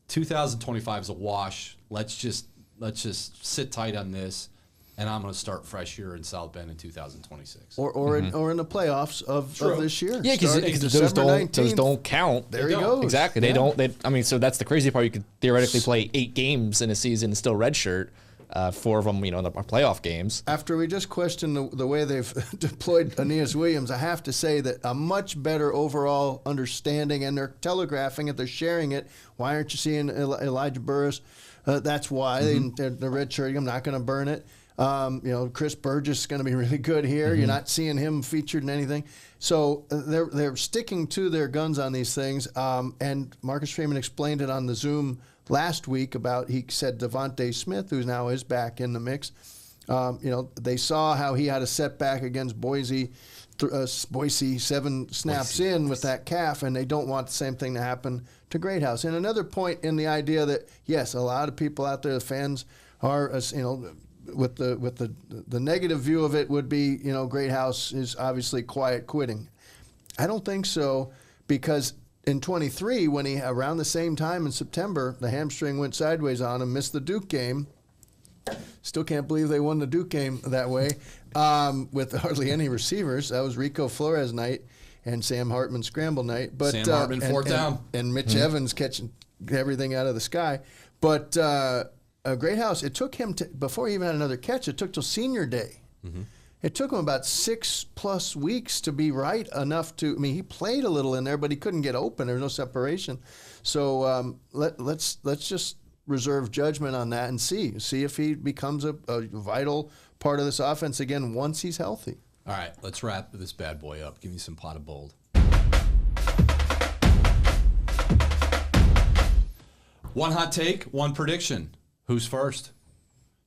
2025 is a wash. Let's just sit tight on this. And I'm going to start fresh here in South Bend in 2026. Or in the playoffs of this year. Yeah, because those don't count. There he goes. Exactly. They don't. So that's the crazy part. You could theoretically play 8 games in a season and still redshirt. 4 of them, are playoff games. After we just questioned the way they've deployed Aeneas Williams, I have to say that a much better overall understanding, and they're telegraphing it, they're sharing it. Why aren't you seeing Elijah Burris? That's why they're redshirting. I'm not going to burn it. Chris Burgess is going to be really good here. You're not seeing him featured in anything. So they're sticking to their guns on these things. And Marcus Freeman explained it on the Zoom last week he said Devontae Smith, who now is back in the mix. They saw how he had a setback against Boise 7 snaps in with that calf, and they don't want the same thing to happen to Greathouse. And another point in the idea that, yes, a lot of people out there, the fans are, with the negative view of it would be, Greathouse is obviously quiet quitting. I don't think so, because in 23, when he around the same time in September, the hamstring went sideways on him, missed the Duke game. Still can't believe they won the Duke game that way with hardly any receivers. That was Rico Flores night and Sam Hartman scramble night. But Sam Hartman 4th down. And Mitch Evans catching everything out of the sky. But Greathouse, it took him before he even had another catch, it took till senior day. It took him about 6+ weeks to be right enough he played a little in there, but he couldn't get open. There was no separation. So let's just reserve judgment on that and see if he becomes a vital part of this offense again once he's healthy. All right, let's wrap this bad boy up. Give me some pot of bold. One hot take, one prediction. Who's first?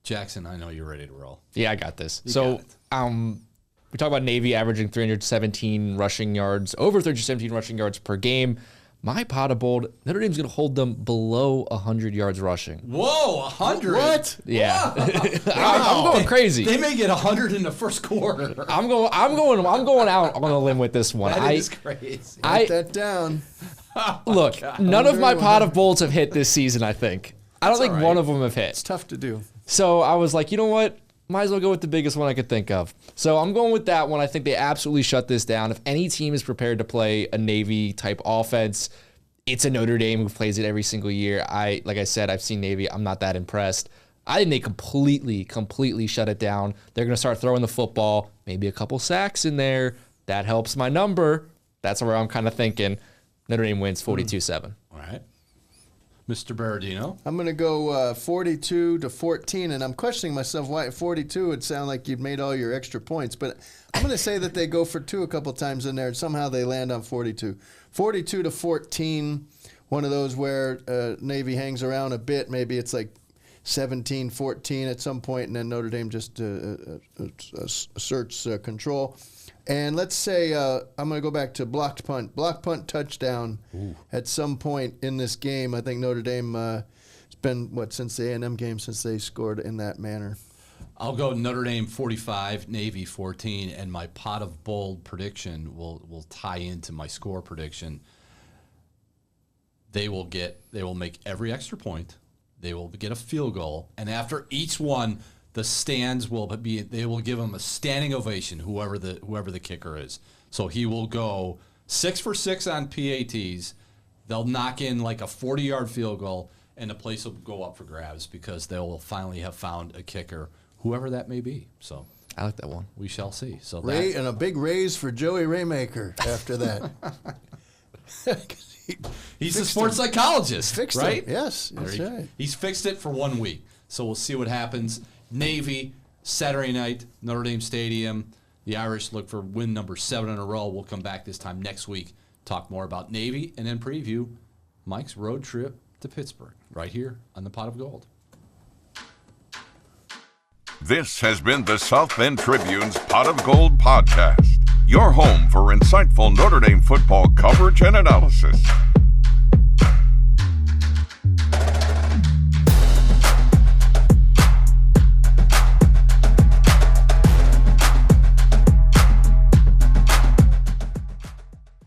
Jackson, I know you're ready to roll. Yeah, I got this. We talk about Navy averaging 317 rushing yards, over 317 rushing yards per game. My pot of bold, Notre Dame's going to hold them below 100 yards rushing. Whoa, 100? What? Yeah. I'm going crazy. They may get 100 in the first quarter. I'm going out on a limb with this one. That is crazy. Write that down. Look, none of my pot of bolds have hit this season, I think. I don't think one of them have hit. It's tough to do. So I was like, you know what? Might as well go with the biggest one I could think of. So I'm going with that one. I think they absolutely shut this down. If any team is prepared to play a Navy-type offense, it's a Notre Dame who plays it every single year. Like I said, I've seen Navy. I'm not that impressed. I think they completely shut it down. They're going to start throwing the football, maybe a couple sacks in there. That helps my number. That's where I'm kind of thinking. Notre Dame wins 42-7. All right. Mr. Berardino? I'm going to go 42-14, and I'm questioning myself why at 42 would sound like you'd made all your extra points, but I'm going to say that they go for 2 a couple times in there, and somehow they land on 42. 42-14, one of those where Navy hangs around a bit. Maybe it's like 17-14 at some point, and then Notre Dame just asserts control. And let's say I'm going to go back to blocked punt touchdown. Ooh. At some point in this game. I think Notre Dame it's been since the A&M game since they scored in that manner. I'll go Notre Dame 45, Navy 14, and my pot of bold prediction will tie into my score prediction. They will make every extra point. They will get a field goal, and after each one, the stands they will give him a standing ovation, whoever the kicker is. So he will go 6 for 6 on PATs. They'll knock in like a 40-yard field goal, and the place will go up for grabs because they will finally have found a kicker, whoever that may be. So I like that one. We shall see. So and a big raise for Joey Raymaker after that. He's a sports psychologist, right? Yes, that's right. He's fixed it for 1 week. So we'll see what happens. Navy, Saturday night, Notre Dame Stadium. The Irish look for win number 7 in a row. We'll come back this time next week, talk more about Navy, and then preview Mike's road trip to Pittsburgh, right here on the Pot of Gold. This has been the South Bend Tribune's Pot of Gold podcast, your home for insightful Notre Dame football coverage and analysis.